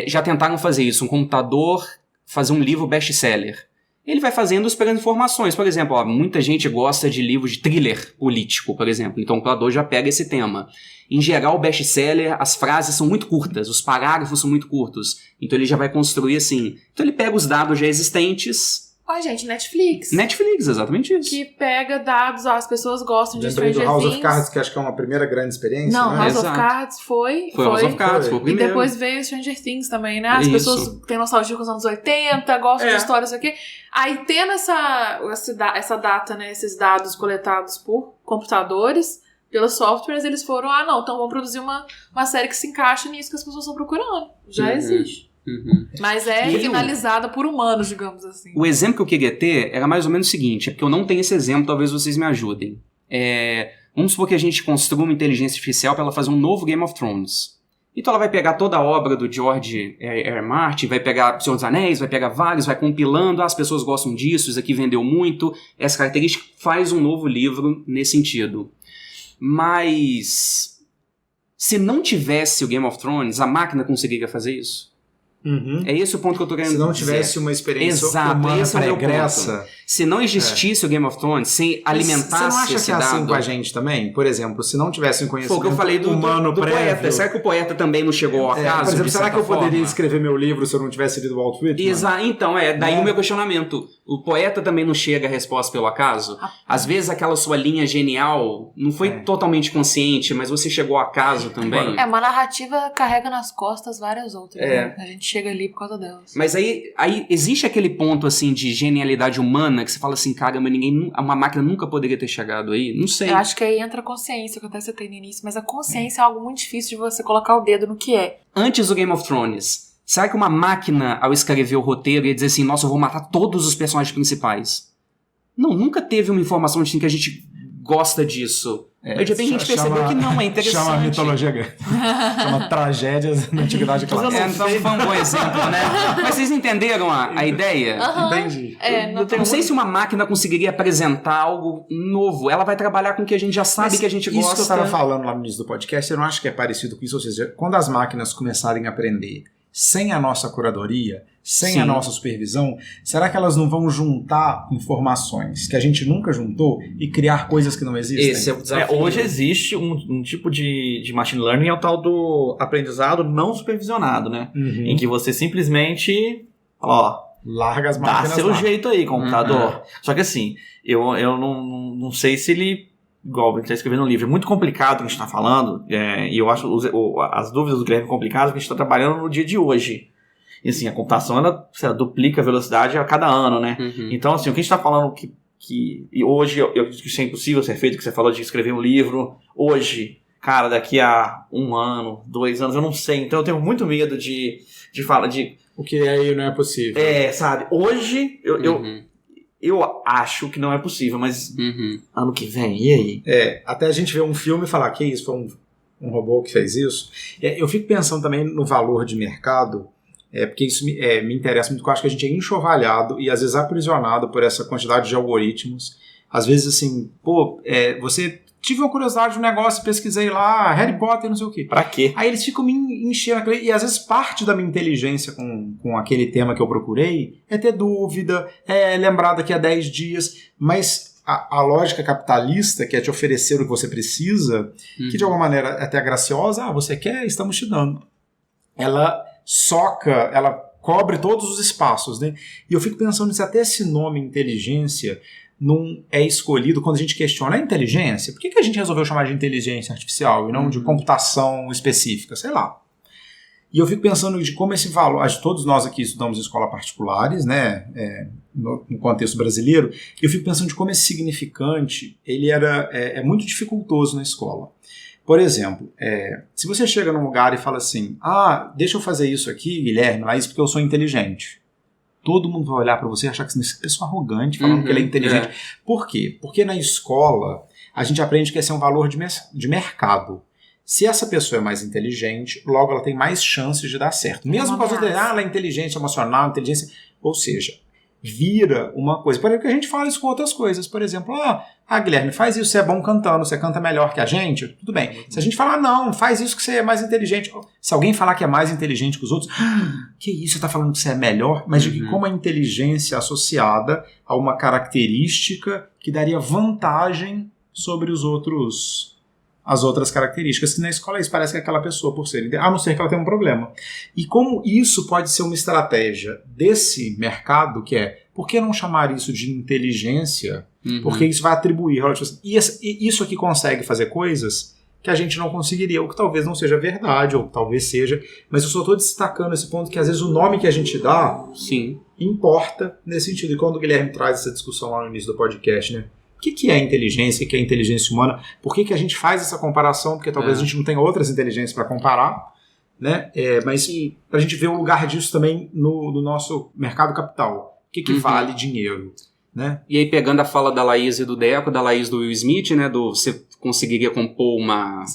já tentaram fazer isso, um computador fazer um livro best-seller. ele vai fazendo esperando informações. Por exemplo, muita gente gosta de livros de thriller político, por exemplo. Então o computador já pega esse tema. Em geral, o best-seller, as frases são muito curtas, os parágrafos são muito curtos. Então ele já vai construir assim. Então ele pega os dados já existentes. Ó, gente, Netflix. Netflix, exatamente isso. Que pega dados, as pessoas gostam de Lembrei Stranger do House of Things. Cards, que acho que é uma primeira grande experiência, Não, né? House Exato. of Cards foi. Foi House of Cards, foi o E primeiro. depois veio Stranger Things também, né? As Isso. pessoas têm nostalgia com os anos 80, gostam de É. histórias, isso aqui. Aí, tendo essa data, né? Esses dados coletados por computadores, pelos softwares, eles foram, não, então vamos produzir uma série que se encaixa nisso que as pessoas estão procurando. Já existe. Mas é E finalizada por humanos, digamos assim. O exemplo que eu queria ter era mais ou menos o seguinte, é porque eu não tenho esse exemplo, talvez vocês me ajudem. Vamos supor que a gente construa uma inteligência artificial para ela fazer um novo Game of Thrones. Então ela vai pegar toda a obra do George R. Martin, vai pegar Senhor dos Anéis, vai pegar vários, vai compilando, as pessoas gostam disso, isso aqui vendeu muito, essa característica faz um novo livro nesse sentido. Mas se não tivesse o Game of Thrones, a máquina conseguiria fazer isso? Uhum. É esse o ponto que eu tô querendo Se dizer. não tivesse uma experiência Exato, humana esse é o meu pregressa... Se não existisse o Game of Thrones, sem alimentasse Você não acha esse que é assim dado... com a gente também? Por exemplo, se não tivesse um Foi conhecimento o que eu falei do humano prévio... poeta. Será que o poeta também não chegou ao acaso? por exemplo, de será que eu certa poderia forma? escrever meu livro se eu não tivesse lido Walt Whitman? Então, daí o meu questionamento. O poeta também não chega à resposta pelo acaso? Às vezes aquela sua linha genial não foi totalmente consciente, mas você chegou ao acaso também. Uma narrativa carrega nas costas várias outras. Né? A gente chega ali por causa delas. Mas aí existe aquele ponto assim de genialidade humana que você fala assim, caramba, uma máquina nunca poderia ter chegado aí? Não sei. Eu acho que aí entra a consciência, que eu até citei no início, mas a consciência é algo muito difícil de você colocar o dedo no que é. Antes do Game of Thrones, será que uma máquina, ao escrever o roteiro, ia dizer assim, nossa, eu vou matar todos os personagens principais? Não, nunca teve uma informação assim que a gente gosta disso. De repente a gente percebeu que não, é interessante. Chama a mitologia grega. Chama tragédias na Antiguidade Clássica. Então foi um bom exemplo, né? Mas vocês entenderam a ideia? Entendi. Não sei se uma máquina conseguiria apresentar algo novo. Ela vai trabalhar com o que a gente já sabe, que a gente gosta. Isso que eu estava falando lá no início do podcast, eu não acho que é parecido com isso. Ou seja, quando as máquinas começarem a aprender sem a nossa curadoria, sem a nossa supervisão, será que elas não vão juntar informações que a gente nunca juntou e criar coisas que não existem? Esse é o desafio. Hoje existe um tipo de machine learning, é o tal do aprendizado não supervisionado, né? Uhum. Em que você simplesmente, larga as dá máquinas seu lá. jeito aí, computador. Só que assim, eu não sei se ele, igual a gente está escrevendo um livro, é muito complicado o que a gente está falando, e eu acho as dúvidas do Guilherme complicadas porque a gente está trabalhando no dia de hoje. E assim, a computação, ela duplica a velocidade a cada ano, né? Então, assim, o que a gente está falando e hoje eu acredito que isso é impossível ser feito, que você falou de escrever um livro, hoje, cara, daqui a 1 ano, 2 anos, eu não sei. Então eu tenho muito medo de falar de... O que aí não é possível. Sabe, hoje eu acho que não é possível, mas ano que vem, e aí? Até a gente ver um filme e falar que isso foi um robô que fez isso. Eu fico pensando também no valor de mercado, porque isso me interessa muito, porque eu acho que a gente é enxovalhado e às vezes aprisionado por essa quantidade de algoritmos. Às vezes assim, você... Tive uma curiosidade de um negócio, pesquisei lá, Harry Potter, não sei o quê. Pra quê? Aí eles ficam me enchendo, e às vezes parte da minha inteligência com aquele tema que eu procurei é ter dúvida, lembrar daqui a 10 dias, mas a lógica capitalista, que é te oferecer o que você precisa, que de alguma maneira até é graciosa, você quer, estamos te dando. Ela ela cobre todos os espaços, né? E eu fico pensando se até esse nome inteligência não é escolhido quando a gente questiona a inteligência. Por que a gente resolveu chamar de inteligência artificial e não de computação específica? Sei lá. E eu fico pensando de como esse valor... Todos nós aqui estudamos em escolas particulares, né, no contexto brasileiro, e eu fico pensando de como esse significante ele é muito dificultoso na escola. Por exemplo, se você chega num lugar e fala assim, deixa eu fazer isso aqui, Guilherme, lá isso porque eu sou inteligente. Todo mundo vai olhar para você e achar que você é uma pessoa arrogante, falando que ele é inteligente. Por quê? Porque na escola a gente aprende que esse é um valor de mercado. Se essa pessoa é mais inteligente, logo ela tem mais chances de dar certo. Mesmo com as outras, ela é inteligente emocional, inteligência... Ou seja, vira uma coisa. Por exemplo, que a gente fala isso com outras coisas. Por exemplo, Guilherme, faz isso, você é bom cantando, você canta melhor que a gente, tudo bem. Se a gente falar, não, faz isso que você é mais inteligente. Se alguém falar que é mais inteligente que os outros, que isso, você está falando que você é melhor? Mas de que como a inteligência associada a uma característica que daria vantagem sobre as outras características, que na escola isso parece que é aquela pessoa por ser, a não ser que ela tenha um problema. E como isso pode ser uma estratégia desse mercado, que é, por que não chamar isso de inteligência? Porque isso vai atribuir, e isso aqui consegue fazer coisas que a gente não conseguiria, ou que talvez não seja verdade, ou talvez seja, mas eu só estou destacando esse ponto que às vezes o nome que a gente dá importa nesse sentido. E quando o Guilherme traz essa discussão lá no início do podcast, né? O que é inteligência? O que é inteligência humana? Por que a gente faz essa comparação? Porque talvez a gente não tenha outras inteligências para comparar, né? Mas para a gente ver o lugar disso também no nosso mercado capital. O que vale dinheiro? Né? E aí, pegando a fala da Laís e do Deco, da Laís do Will Smith, né? Você conseguiria compor uma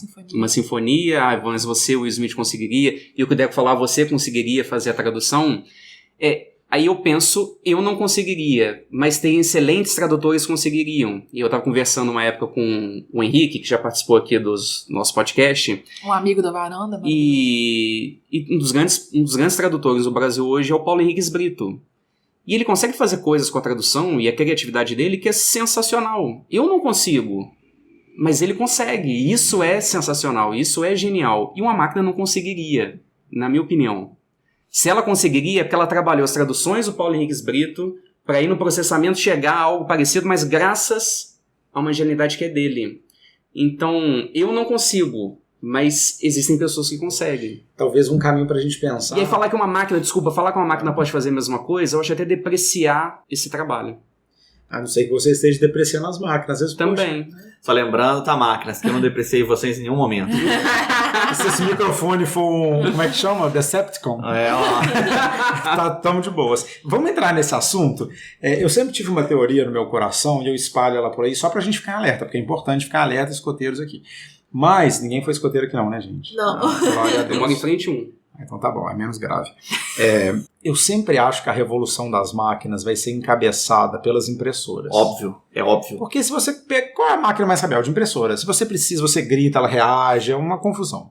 sinfonia, mas você, o Will Smith, conseguiria, e o que o Deco falava, você conseguiria fazer a tradução. Aí eu penso, eu não conseguiria, mas tem excelentes tradutores que conseguiriam. E eu estava conversando uma época com o Henrique, que já participou aqui dos nossos podcasts. Um amigo da varanda. E um dos grandes tradutores do Brasil hoje é o Paulo Henrique Brito. E ele consegue fazer coisas com a tradução e a criatividade dele que é sensacional. Eu não consigo, mas ele consegue. Isso é sensacional, isso é genial. E uma máquina não conseguiria, na minha opinião. Se ela conseguiria, é porque ela trabalhou as traduções do Paulo Henrique Brito para ir no processamento chegar a algo parecido, mas graças a uma genialidade que é dele. Então, eu não consigo, mas existem pessoas que conseguem. Talvez um caminho pra gente pensar. E aí falar que uma máquina pode fazer a mesma coisa, eu acho até depreciar esse trabalho. A não ser que você esteja depreciando as máquinas. Às vezes, também. Só lembrando, máquinas, que eu não depreciei vocês em nenhum momento. Se esse microfone for como é que chama? Decepticon. Tamo de boas. Vamos entrar nesse assunto. Eu sempre tive uma teoria no meu coração e eu espalho ela por aí só pra gente ficar alerta, porque é importante ficar alerta, escoteiros aqui. Mas ninguém foi escoteiro aqui não, né, gente? Não. Glória a Deus. Eu moro em frente Então tá bom, é menos grave. Eu sempre acho que a revolução das máquinas vai ser encabeçada pelas impressoras. Óbvio, é óbvio. Porque se você pega... Qual é a máquina mais rebelde? Impressora. Se você precisa, você grita, ela reage, é uma confusão.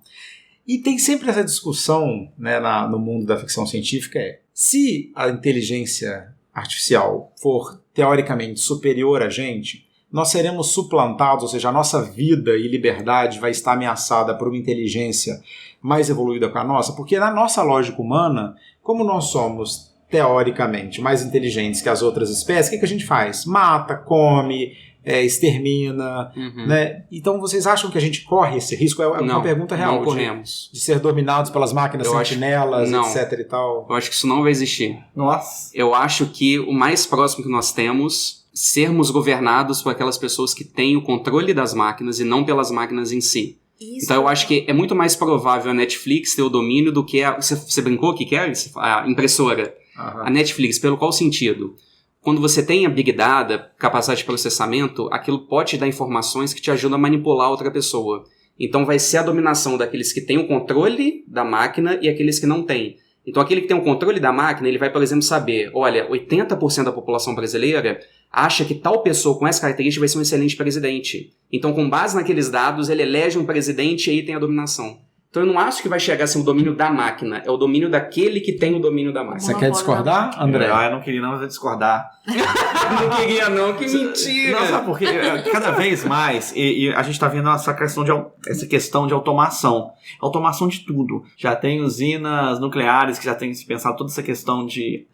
E tem sempre essa discussão, né, no mundo da ficção científica, se a inteligência artificial for teoricamente superior a gente, nós seremos suplantados, ou seja, a nossa vida e liberdade vai estar ameaçada por uma inteligência mais evoluída que a nossa, porque na nossa lógica humana, como nós somos teoricamente mais inteligentes que as outras espécies, o que a gente faz? Mata, come, extermina, né? Então vocês acham que a gente corre esse risco? É uma pergunta real. Não corremos. De ser dominados pelas máquinas sentinelas, etc e tal? Eu acho que isso não vai existir. Nossa. Eu acho que o mais próximo que nós temos, sermos governados por aquelas pessoas que têm o controle das máquinas e não pelas máquinas em si. Isso. Então eu acho que é muito mais provável a Netflix ter o domínio do que você brincou que é a impressora. A Netflix, pelo qual sentido? Quando você tem a Big Data, capacidade de processamento, aquilo pode te dar informações que te ajudam a manipular outra pessoa. Então vai ser a dominação daqueles que têm o controle da máquina e aqueles que não têm. Então aquele que tem o controle da máquina, ele vai, por exemplo, saber, olha, 80% da população brasileira acha que tal pessoa com essa característica vai ser um excelente presidente. Então, com base naqueles dados, ele elege um presidente e aí tem a dominação. Então, eu não acho que vai chegar a ser o domínio da máquina, é o domínio daquele que tem o domínio da máquina. Você quer discordar, André? Eu não queria não, mas vou discordar. Não queria não, que mentira! Não, sabe por quê? Cada vez mais, e a gente está vendo essa questão de automação. Automação de tudo. Já tem usinas nucleares que já tem se pensado toda essa questão de...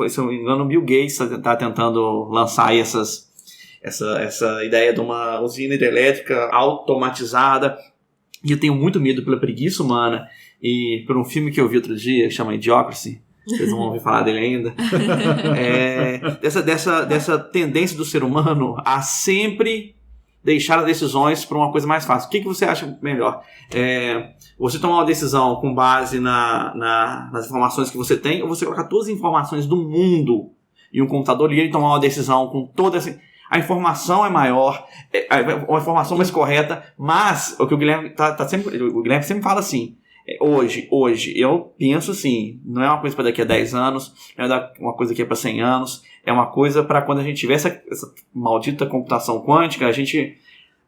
se eu não me engano, o Bill Gates está tentando lançar aí essa ideia de uma usina hidrelétrica automatizada. E eu tenho muito medo pela preguiça humana e por um filme que eu vi outro dia, que chama Idiocracy. Vocês não vão ouvir falar dele ainda. Dessa tendência do ser humano a sempre deixar as decisões para uma coisa mais fácil. O que você acha melhor? Você tomar uma decisão com base nas informações que você tem, ou você colocar todas as informações do mundo em um computador e ele tomar uma decisão com toda essa... A informação é maior, uma informação mais correta, mas o que o Guilherme o Guilherme sempre fala assim, hoje, eu penso assim, não é uma coisa para daqui a 10 anos, não é uma coisa que é para 100 anos, é uma coisa para quando a gente tiver essa maldita computação quântica,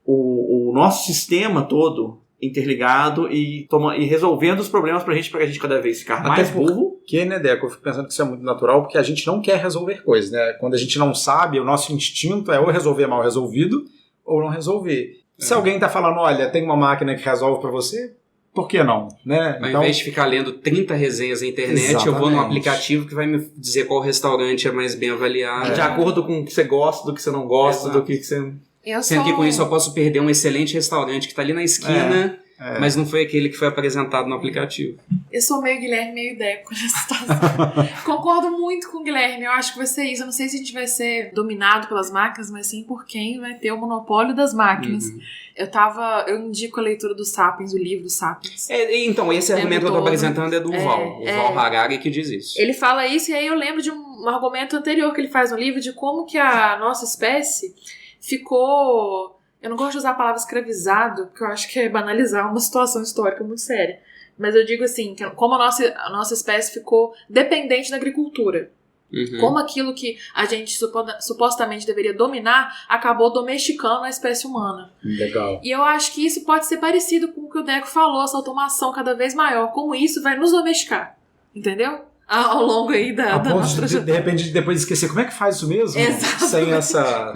o nosso sistema todo interligado e resolvendo os problemas pra gente cada vez ficar mais burro. Porque, né, Deco, eu fico pensando que isso é muito natural, porque a gente não quer resolver coisas, né? Quando a gente não sabe, o nosso instinto é ou resolver mal resolvido ou não resolver. Se alguém tá falando, olha, tem uma máquina que resolve pra você, por que não? Né? Ao invés de ficar lendo 30 resenhas na internet, eu vou num aplicativo que vai me dizer qual restaurante é mais bem avaliado. De acordo com o que você gosta, do que você não gosta, do que você... Sendo que com isso eu posso perder um excelente restaurante que tá ali na esquina, mas não foi aquele que foi apresentado no aplicativo. Eu sou meio Guilherme, meio Deco nessa situação. Concordo muito com o Guilherme, eu acho que vai ser isso. Eu não sei se a gente vai ser dominado pelas máquinas, mas sim por quem vai ter o monopólio das máquinas. Eu indico a leitura do Sapiens, o livro do Sapiens. Então, esse argumento que eu tô apresentando é do Val. O Val Harari que diz isso. Ele fala isso e aí eu lembro de um argumento anterior que ele faz no livro de como que a nossa espécie ficou... Eu não gosto de usar a palavra escravizado, porque eu acho que é banalizar uma situação histórica muito séria. Mas eu digo assim, que como a nossa espécie ficou dependente da agricultura. Como aquilo que a gente supostamente deveria dominar, acabou domesticando a espécie humana. Legal. E eu acho que isso pode ser parecido com o que o Deco falou, essa automação cada vez maior. Como isso vai nos domesticar. Entendeu? Ao longo aí da nossa trajetória. De repente, depois de esquecer, como é que faz isso mesmo? Exato. Sem essa...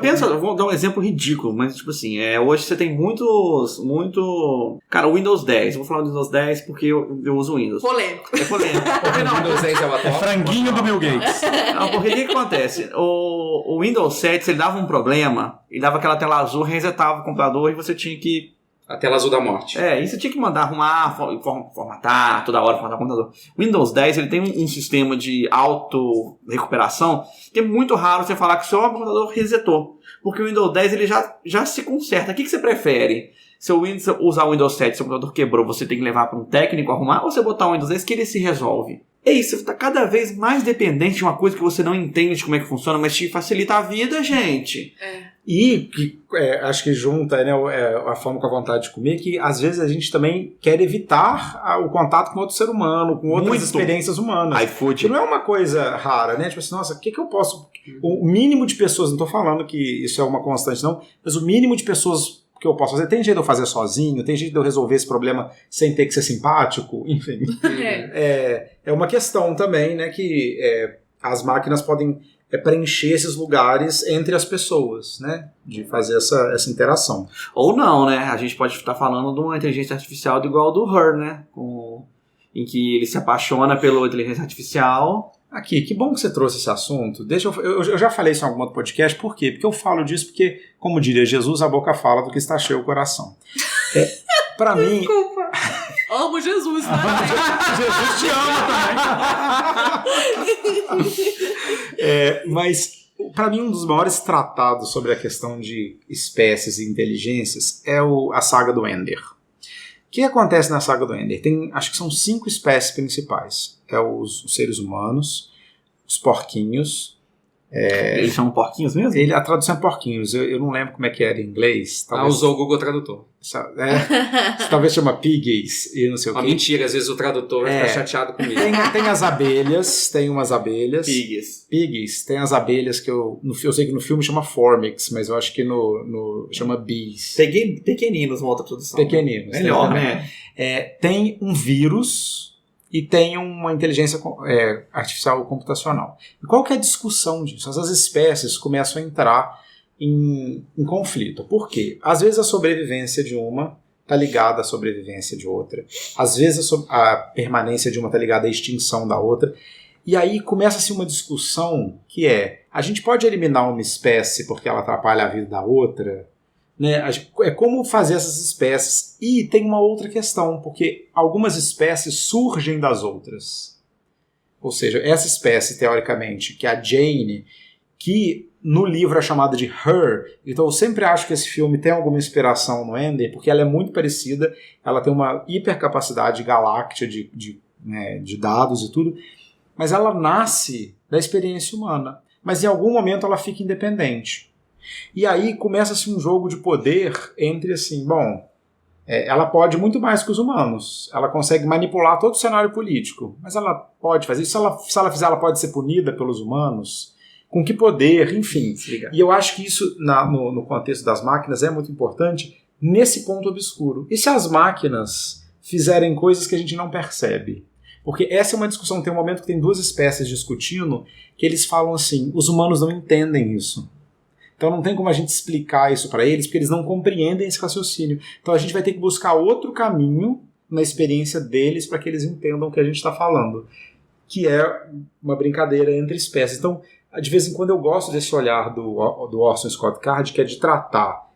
Pensa, vou dar um exemplo ridículo, mas tipo assim, hoje você tem Cara, o Windows 10, eu vou falar do Windows 10 porque eu uso o Windows. Polêmico. É polêmico. Porque o Windows 10 é o atual. Franguinho do Bill Gates. Não, porque o que acontece? O Windows 7, se ele dava um problema, ele dava aquela tela azul, resetava o computador e você tinha que... A tela azul da morte. E você tinha que mandar arrumar, formatar, toda hora formatar o computador. O Windows 10, ele tem um sistema de auto-recuperação que é muito raro você falar que o seu computador resetou. Porque o Windows 10, ele já se conserta. O que você prefere? Se você usar o Windows 7, seu computador quebrou, você tem que levar para um técnico arrumar, ou você botar o Windows 10 que ele se resolve? É isso, você está cada vez mais dependente de uma coisa que você não entende de como é que funciona, mas te facilita a vida, gente. E acho que junta, né, a fome com a vontade de comer, que às vezes a gente também quer evitar o contato com outro ser humano, com outras experiências humanas. iFood. Que não é uma coisa rara, né? Tipo assim, nossa, o que eu posso... O mínimo de pessoas, não estou falando que isso é uma constante não, mas o mínimo de pessoas que eu posso fazer, tem jeito de eu fazer sozinho, tem jeito de eu resolver esse problema sem ter que ser simpático, enfim. É uma questão também, né, que as máquinas podem preencher esses lugares entre as pessoas, né, de fazer essa interação. Ou não, né, a gente pode estar falando de uma inteligência artificial igual do Her, né, em que ele se apaixona pela inteligência artificial. Aqui, que bom que você trouxe esse assunto. Eu já falei isso em algum outro podcast, por quê? Porque eu falo disso porque, como diria Jesus, a boca fala do que está cheio o coração. Pra mim... Desculpa. Amo Jesus, né? Jesus te ama também. Mas, pra mim, um dos maiores tratados sobre a questão de espécies e inteligências é a saga do Ender. O que acontece na saga do Ender? Acho que são 5 espécies principais. Os seres humanos, os porquinhos... Eles chamam porquinhos mesmo? A tradução é porquinhos. Eu não lembro como é que era em inglês. Talvez, usou o Google Tradutor. Talvez chama piggies e não sei o quê. Mentira, às vezes o tradutor vai ficar chateado comigo. Tem as abelhas, tem umas abelhas. Piggies. Tem as abelhas que eu sei que no filme chama Formix, mas eu acho que no chama bees. Peguei pequeninos uma outra tradução. Pequeninos. Melhor, né? Tem um vírus e tem uma inteligência artificial computacional. E qual que é a discussão disso? As espécies começam a entrar em conflito. Por quê? Às vezes a sobrevivência de uma está ligada à sobrevivência de outra. Às vezes a permanência de uma está ligada à extinção da outra. E aí começa-se uma discussão que a gente pode eliminar uma espécie porque ela atrapalha a vida da outra? Né? É como fazer essas espécies. E tem uma outra questão, porque algumas espécies surgem das outras. Ou seja, essa espécie, teoricamente, que é a Jane, que no livro é chamada de Her, então eu sempre acho que esse filme tem alguma inspiração no Ender, porque ela é muito parecida, ela tem uma hipercapacidade galáctica de dados e tudo, mas ela nasce da experiência humana. Mas em algum momento ela fica independente. E aí começa-se um jogo de poder entre assim, bom, ela pode muito mais que os humanos. Ela consegue manipular todo o cenário político. Mas ela pode fazer isso. Se ela fizer, ela pode ser punida pelos humanos. Com que poder, enfim. E eu acho que isso, no contexto das máquinas, é muito importante nesse ponto obscuro. E se as máquinas fizerem coisas que a gente não percebe? Porque essa é uma discussão, tem um momento que tem duas espécies discutindo, que eles falam assim, os humanos não entendem isso. Então não tem como a gente explicar isso para eles, porque eles não compreendem esse raciocínio. Então a gente vai ter que buscar outro caminho na experiência deles para que eles entendam o que a gente está falando, que é uma brincadeira entre espécies. Então, de vez em quando eu gosto desse olhar do Orson Scott Card, que é de tratar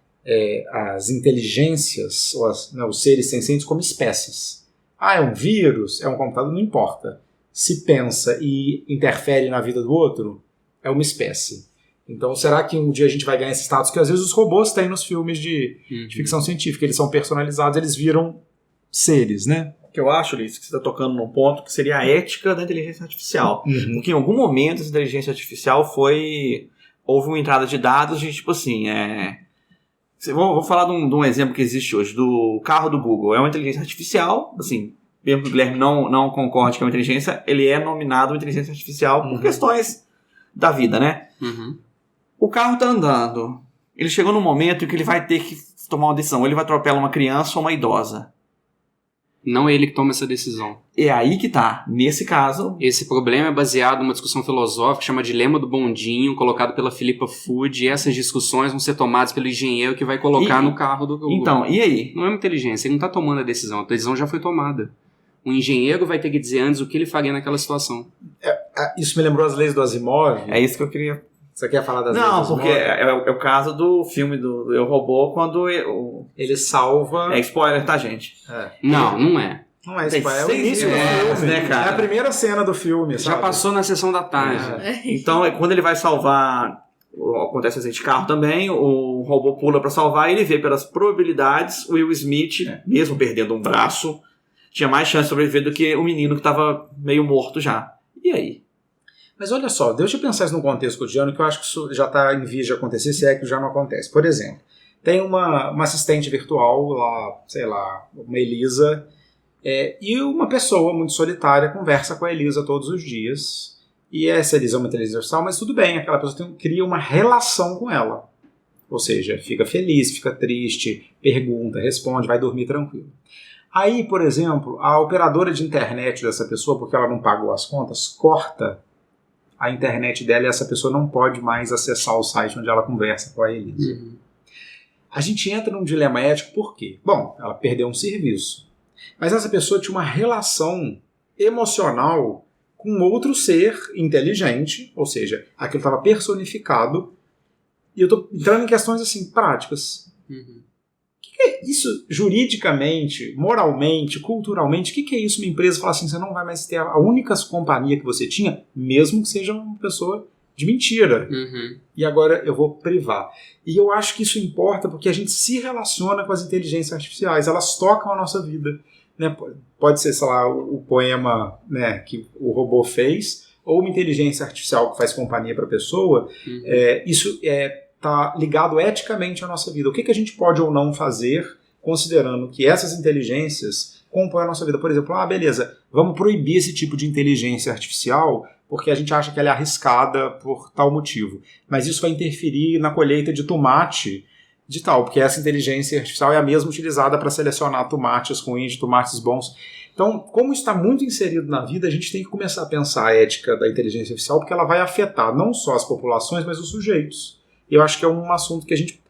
as inteligências, os seres sencientes, como espécies. É um vírus, é um computador, não importa. Se pensa e interfere na vida do outro, é uma espécie. Então, será que um dia a gente vai ganhar esse status que às vezes os robôs têm nos filmes de ficção científica? Eles são personalizados, eles viram seres, né? O que eu acho, Liz, que você está tocando num ponto que seria a ética da inteligência artificial. Porque em algum momento essa inteligência artificial houve uma entrada de dados de tipo assim, vou falar de um exemplo que existe hoje, do carro do Google. É uma inteligência artificial, assim, mesmo que o Guilherme não concorde que é uma inteligência, ele é nominado uma inteligência artificial por questões da vida, né? O carro está andando. Ele chegou num momento em que ele vai ter que tomar uma decisão. Ou ele vai atropelar uma criança ou uma idosa. Não é ele que toma essa decisão. É aí que tá. Nesse caso... Esse problema é baseado numa discussão filosófica que chama Dilema do Bondinho, colocado pela Philippa Food, e essas discussões vão ser tomadas pelo engenheiro que vai colocar no carro do Google. Então, e aí? Não é uma inteligência, ele não está tomando a decisão já foi tomada. O engenheiro vai ter que dizer antes o que ele faria naquela situação. Isso me lembrou as leis do Asimov. É isso que eu queria... Você quer falar das leis do Asimov? Não, porque é o caso do filme do Eu, Robô, quando ele salva... É spoiler, tá, gente? Não é. Não é spoiler, é o início do filme, né, cara? É a primeira cena do filme, Já passou na sessão da tarde. Então, quando ele vai salvar... Acontece acidente de carro também, o robô pula pra salvar e ele vê pelas probabilidades o Will Smith, mesmo perdendo um braço, tinha mais chance de sobreviver do que o menino que tava meio morto já. E aí? Mas olha só, deixa eu pensar isso no contexto cotidiano, que eu acho que isso já está em vias de acontecer, se é que já não acontece. Por exemplo, tem uma assistente virtual lá, sei lá, uma Elisa, e uma pessoa muito solitária conversa com a Elisa todos os dias. E essa Elisa é uma inteligência artificial, mas tudo bem, aquela pessoa cria uma relação com ela. Ou seja, fica feliz, fica triste, pergunta, responde, vai dormir tranquilo. Aí, por exemplo, a operadora de internet dessa pessoa, porque ela não pagou as contas, corta a internet dela e essa pessoa não pode mais acessar o site onde ela conversa com a Elisa. A gente entra num dilema ético por quê? Bom, ela perdeu um serviço. Mas essa pessoa tinha uma relação emocional com outro ser inteligente, ou seja, aquilo estava personificado, e eu estou entrando em questões assim, práticas. O que é isso juridicamente, moralmente, culturalmente? O que é isso? Uma empresa fala assim, você não vai mais ter a única companhia que você tinha, mesmo que seja uma pessoa de mentira. E agora eu vou privar. E eu acho que isso importa porque a gente se relaciona com as inteligências artificiais, elas tocam a nossa vida. Né? Pode ser, sei lá, o poema, né, que o robô fez, ou uma inteligência artificial que faz companhia para a pessoa. Isso está ligado eticamente à nossa vida. O que a gente pode ou não fazer, considerando que essas inteligências compõem a nossa vida. Por exemplo, beleza, vamos proibir esse tipo de inteligência artificial porque a gente acha que ela é arriscada por tal motivo. Mas isso vai interferir na colheita de tomate de tal, porque essa inteligência artificial é a mesma utilizada para selecionar tomates ruins de tomates bons. Então, como isso está muito inserido na vida, a gente tem que começar a pensar a ética da inteligência artificial, porque ela vai afetar não só as populações, mas os sujeitos. E eu acho que é um assunto que a gente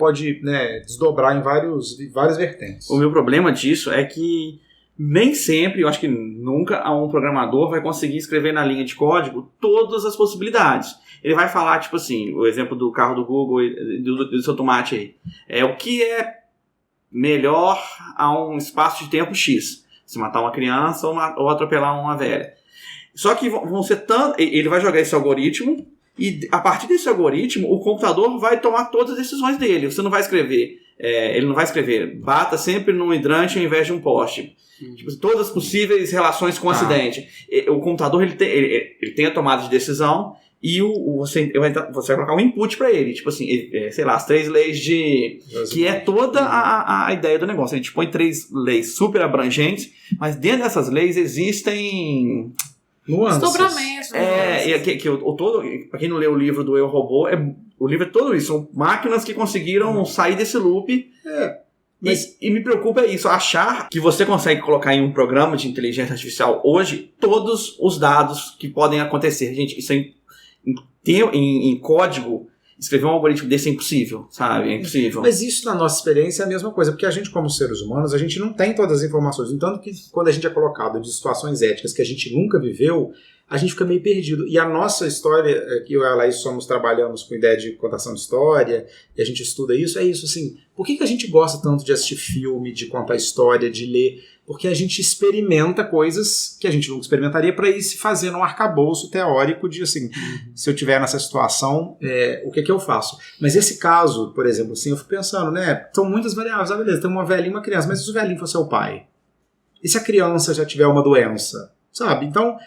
pode desdobrar em várias vertentes. O meu problema disso é que nem sempre, eu acho que nunca, um programador vai conseguir escrever na linha de código todas as possibilidades. Ele vai falar, tipo assim, o exemplo do carro do Google e do seu tomate aí. O que é melhor a um espaço de tempo X? Se matar uma criança ou atropelar uma velha. Só que vão ser ele vai jogar esse algoritmo e a partir desse algoritmo o computador vai tomar todas as decisões dele. Você não vai escrever, ele não vai escrever bata sempre num hidrante ao invés de um poste. Tipo, todas as possíveis relações com o acidente. O computador ele tem a tomada de decisão e você vai colocar um input para ele, tipo assim, sei lá, as 3 leis que é toda a ideia do negócio. A gente põe 3 leis super abrangentes, mas dentro dessas leis existem nuances. Desdobramentos. Pra quem não leu o livro do Eu, Robô, o livro é todo isso, são máquinas que conseguiram sair desse loop. E me preocupa isso, achar que você consegue colocar em um programa de inteligência artificial hoje todos os dados que podem acontecer. Gente, isso em código, escrever um algoritmo desse é impossível, sabe? É impossível. Mas isso, na nossa experiência, é a mesma coisa, porque a gente, como seres humanos, a gente não tem todas as informações. Então, que quando a gente é colocado de situações éticas que a gente nunca viveu, a gente fica meio perdido. E a nossa história, que eu e a Laís trabalhamos com ideia de contação de história, e a gente estuda isso, é isso, assim, por que a gente gosta tanto de assistir filme, de contar história, de ler? Porque a gente experimenta coisas que a gente nunca experimentaria para ir se fazendo um arcabouço teórico de, assim, se eu estiver nessa situação, o que eu faço? Mas esse caso, por exemplo, assim, eu fico pensando, né, são muitas variáveis, beleza, tem uma velhinha e uma criança, mas se o velhinho for seu pai? E se a criança já tiver uma doença? Sabe? Então,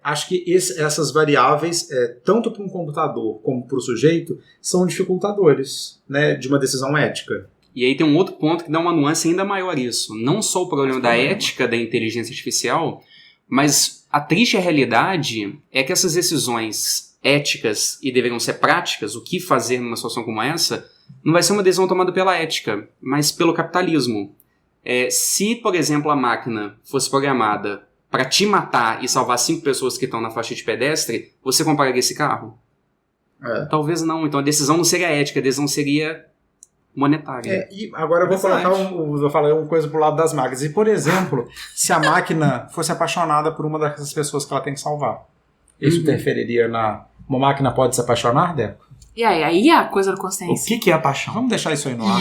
acho que essas variáveis, tanto para um computador como para o sujeito, são dificultadores, né, de uma decisão ética. E aí tem um outro ponto que dá uma nuance ainda maior isso. Não só o problema da ética da inteligência artificial, mas a triste realidade é que essas decisões éticas e deveriam ser práticas, o que fazer numa situação como essa, não vai ser uma decisão tomada pela ética, mas pelo capitalismo. Se, por exemplo, a máquina fosse programada para te matar e salvar 5 pessoas que estão na faixa de pedestre, você compraria esse carro? Talvez não. Então a decisão não seria ética, a decisão seria monetária. E agora eu vou falar uma coisa pro lado das máquinas. E, por exemplo, se a máquina fosse apaixonada por uma dessas pessoas que ela tem que salvar, isso interferiria na... Uma máquina pode se apaixonar, Deco? E aí a coisa da consciência. O que é a paixão? Vamos deixar isso aí no ar.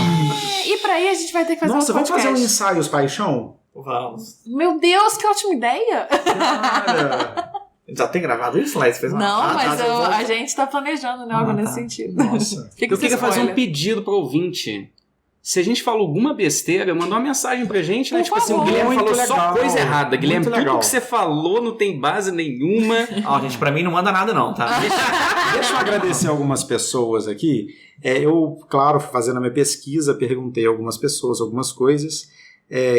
E pra aí a gente vai ter que fazer Nossa, um vamos podcast. fazer um ensaios paixão? Vamos. Meu Deus, que ótima ideia! Cara... Já tem gravado isso, Laís? Fez uma... Não, mas a gente tá planejando, né? Algo nesse sentido. Nossa. Eu queria fazer um pedido pro ouvinte. Se a gente falou alguma besteira, mandou uma mensagem pra gente, né? Por Tipo assim, o favor. Guilherme falou Muito só legal. coisa errada. Guilherme, Muito tudo legal. que você falou não tem base nenhuma. Ó, gente, pra mim não manda nada não, tá? Deixa eu agradecer algumas pessoas aqui. Eu, claro, fazendo a minha pesquisa, perguntei a algumas pessoas algumas coisas.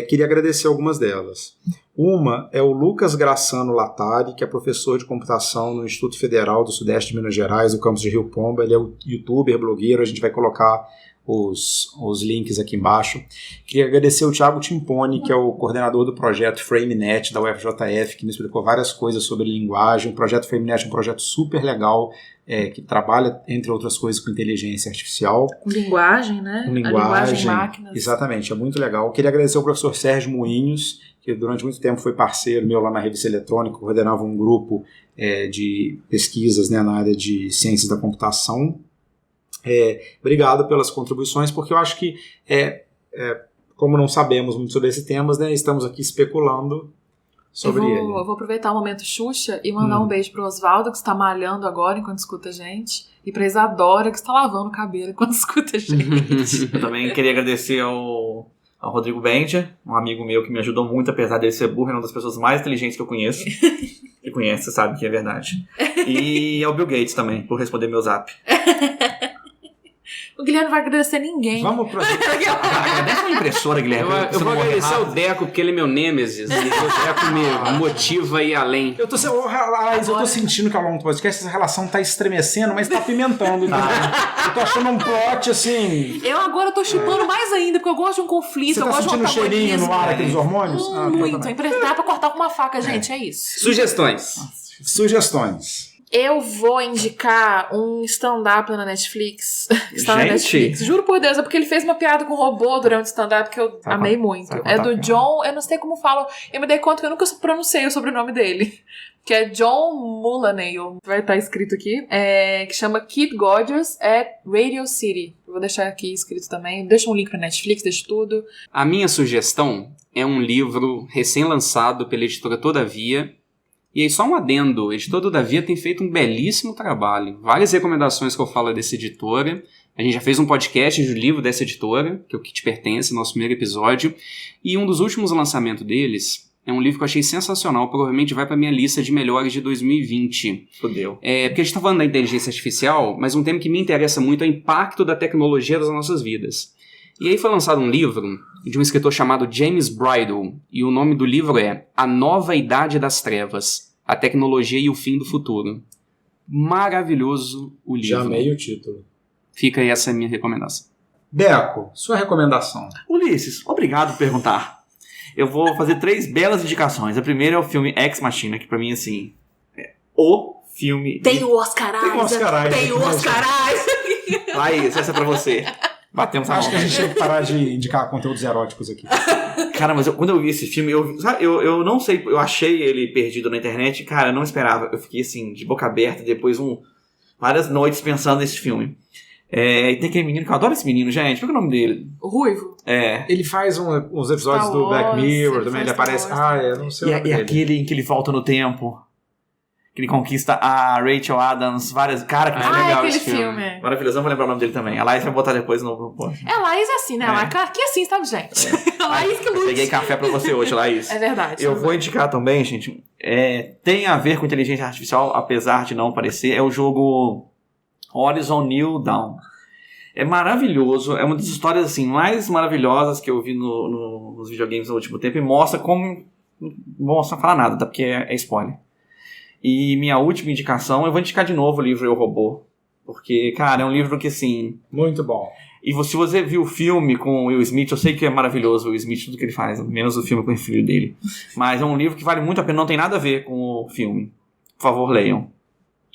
Queria agradecer algumas delas. Uma é o Lucas Graçano Latari, que é professor de computação no Instituto Federal do Sudeste de Minas Gerais, no campus de Rio Pomba. Ele é o youtuber, blogueiro, a gente vai colocar os links aqui embaixo. Queria agradecer o Thiago Timponi, que é o coordenador do projeto FrameNet da UFJF, que me explicou várias coisas sobre linguagem. O projeto FrameNet é um projeto super legal, que trabalha, entre outras coisas, com inteligência artificial. Com linguagem, né? Com A linguagem máquinas. Exatamente, é muito legal. Queria agradecer ao professor Sérgio Moinhos, que durante muito tempo foi parceiro meu lá na Revista Eletrônica, coordenava um grupo de pesquisas, né, na área de ciências da computação. Obrigado pelas contribuições, porque eu acho que, como não sabemos muito sobre esses temas, né, estamos aqui especulando sobre ele. Eu vou aproveitar o momento Xuxa e mandar um beijo pro Oswaldo, que está malhando agora enquanto escuta a gente, e pra Isadora, que está lavando o cabelo enquanto escuta a gente. Eu também queria agradecer ao Rodrigo Bendia, um amigo meu que me ajudou muito, apesar dele ser burro, é uma das pessoas mais inteligentes que eu conheço. Que conhece, você sabe que é verdade. E ao Bill Gates também, por responder meu zap. O Guilherme não vai agradecer ninguém. Vamos pro... Agradece uma impressora, Guilherme. Eu vou agradecer ao Deco, porque ele é meu nêmesis. E o Deco me motiva a ir além. Eu tô sentindo que ao longo do podcast essa relação tá estremecendo, mas tá pimentando. Eu tô achando um plot assim... Eu agora tô chipando mais ainda, porque eu gosto de um conflito, Você eu tá gosto de um sentindo o cheirinho no ar, aqueles hormônios? Muito. Tá, Dá pra cortar com uma faca, gente, é isso. Sugestões. Sugestões. Eu vou indicar um stand-up na Netflix. Que está na Gente. Netflix. Juro por Deus, é porque ele fez uma piada com robô durante o stand-up que eu amei muito. É do John, eu não sei como falo. Eu me dei conta que eu nunca pronunciei o sobrenome dele. Que é John Mulaney, vai estar escrito aqui. Que chama Kid Gorgeous at Radio City. Eu vou deixar aqui escrito também. Deixa um link na Netflix, deixa tudo. A minha sugestão é um livro recém-lançado pela editora Todavia. E aí, só um adendo, o editor Todavia tem feito um belíssimo trabalho. Várias recomendações que eu falo dessa editora. A gente já fez um podcast de livro dessa editora, que é o Que Te Pertence, nosso primeiro episódio. E um dos últimos lançamentos deles É um livro que eu achei sensacional, provavelmente vai pra minha lista de melhores de 2020. Fudeu. Porque a gente tá falando da inteligência artificial, mas um tema que me interessa muito é o impacto da tecnologia nas nossas vidas. E aí foi lançado um livro de um escritor chamado James Bridle, e o nome do livro é A Nova Idade das Trevas, a Tecnologia e o Fim do Futuro. Maravilhoso o livro. Já amei o título. Fica aí essa minha recomendação. Deco, sua recomendação. Ulisses, obrigado por perguntar. Eu vou fazer 3 belas indicações. A primeira é o filme Ex Machina, que pra mim, assim, é o filme... Tem o Oscar Isaac. Tem o Oscar Isaac. Tem o Oscar Isaac. Laís, essa é pra você. Batemos a mão. Acho que a gente tem que parar de indicar conteúdos eróticos aqui. Cara, mas quando eu vi esse filme, eu não sei, eu achei ele perdido na internet, cara, eu não esperava. Eu fiquei assim, de boca aberta, depois várias noites pensando nesse filme. E tem aquele menino, que eu adoro esse menino, gente. Qual é o nome dele? O Ruivo. Ele faz uns episódios Star do Black Wars, Mirror ele também, faz ele aparece... Star Wars. não sei o nome E dele. aquele em que ele volta no tempo. Que ele conquista a Rachel Adams, várias... Cara, que Ah, legal aquele esse filme. filme. maravilhoso, não vou lembrar o nome dele também. A Laís vai botar depois no post. É, Laís é assim, né? Aqui é assim, sabe, gente? Laís que lute. Peguei café pra você hoje, Laís. É verdade. Eu vou indicar também, gente, tem a ver com inteligência artificial, apesar de não parecer, é o jogo Horizon New Dawn. É maravilhoso, é uma das histórias assim, mais maravilhosas que eu vi nos videogames no último tempo e mostra como... Não vou falar nada, tá? Porque é spoiler. E minha última indicação, eu vou indicar de novo o livro Eu, Robô. Porque, cara, é um livro que assim... Muito bom. E se você viu o filme com o Will Smith, eu sei que é maravilhoso o Will Smith, tudo que ele faz, menos o filme com o filho dele. Mas é um livro que vale muito a pena, não tem nada a ver com o filme. Por favor, leiam.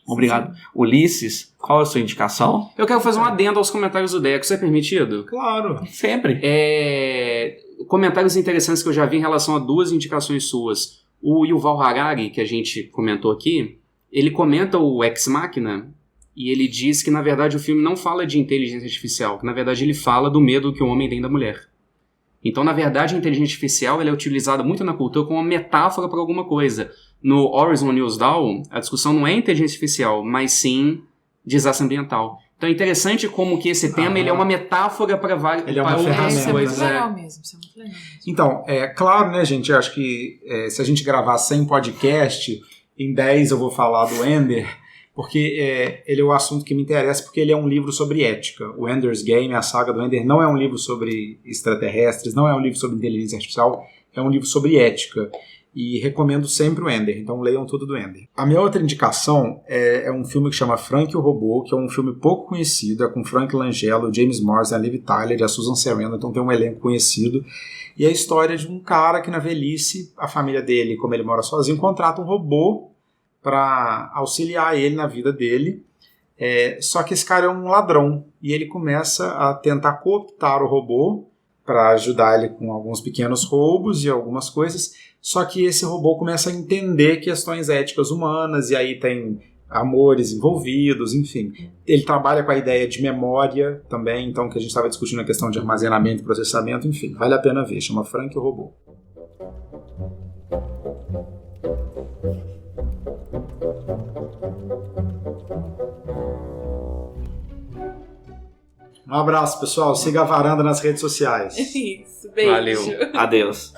Obrigado. Sim. Ulisses, qual é a sua indicação? Eu quero fazer um adendo aos comentários do Deco. Isso é permitido? Claro. Sempre. Comentários interessantes que eu já vi em relação a 2 indicações suas. O Yuval Harari, que a gente comentou aqui, ele comenta o Ex Machina e ele diz que, na verdade, o filme não fala de inteligência artificial, que, na verdade, ele fala do medo que o homem tem da mulher. Então, na verdade, a inteligência artificial ela é utilizada muito na cultura como uma metáfora para alguma coisa. No Horizon New Dawn, a discussão não é inteligência artificial, mas sim desastre ambiental. Então é interessante como que esse tema ele é uma metáfora para várias Ele é uma ferramenta. Isso é muito legal mesmo. Isso é muito legal mesmo. Então, claro, né, gente? Eu acho que se a gente gravar 100 podcast, em 10 eu vou falar do Ender, porque ele é o assunto que me interessa, porque ele é um livro sobre ética. O Ender's Game, a saga do Ender, não é um livro sobre extraterrestres, não é um livro sobre inteligência artificial, é um livro sobre ética. E recomendo sempre o Ender, então leiam tudo do Ender. A minha outra indicação é um filme que chama Frank e o Robô, que é um filme pouco conhecido, é com Frank Langella, James Marsden, a Liv Tyler e a Susan Sarandon, então tem um elenco conhecido. E é a história de um cara que na velhice, a família dele, como ele mora sozinho, contrata um robô para auxiliar ele na vida dele. Só que esse cara é um ladrão e ele começa a tentar cooptar o robô para ajudar ele com alguns pequenos roubos e algumas coisas, só que esse robô começa a entender questões éticas humanas, e aí tem amores envolvidos, enfim. Ele trabalha com a ideia de memória também, então que a gente estava discutindo a questão de armazenamento e processamento, enfim, vale a pena ver, chama Frank e o Robô. Um abraço, pessoal. Siga a Varanda nas redes sociais. Isso, beijo. Valeu. Adeus.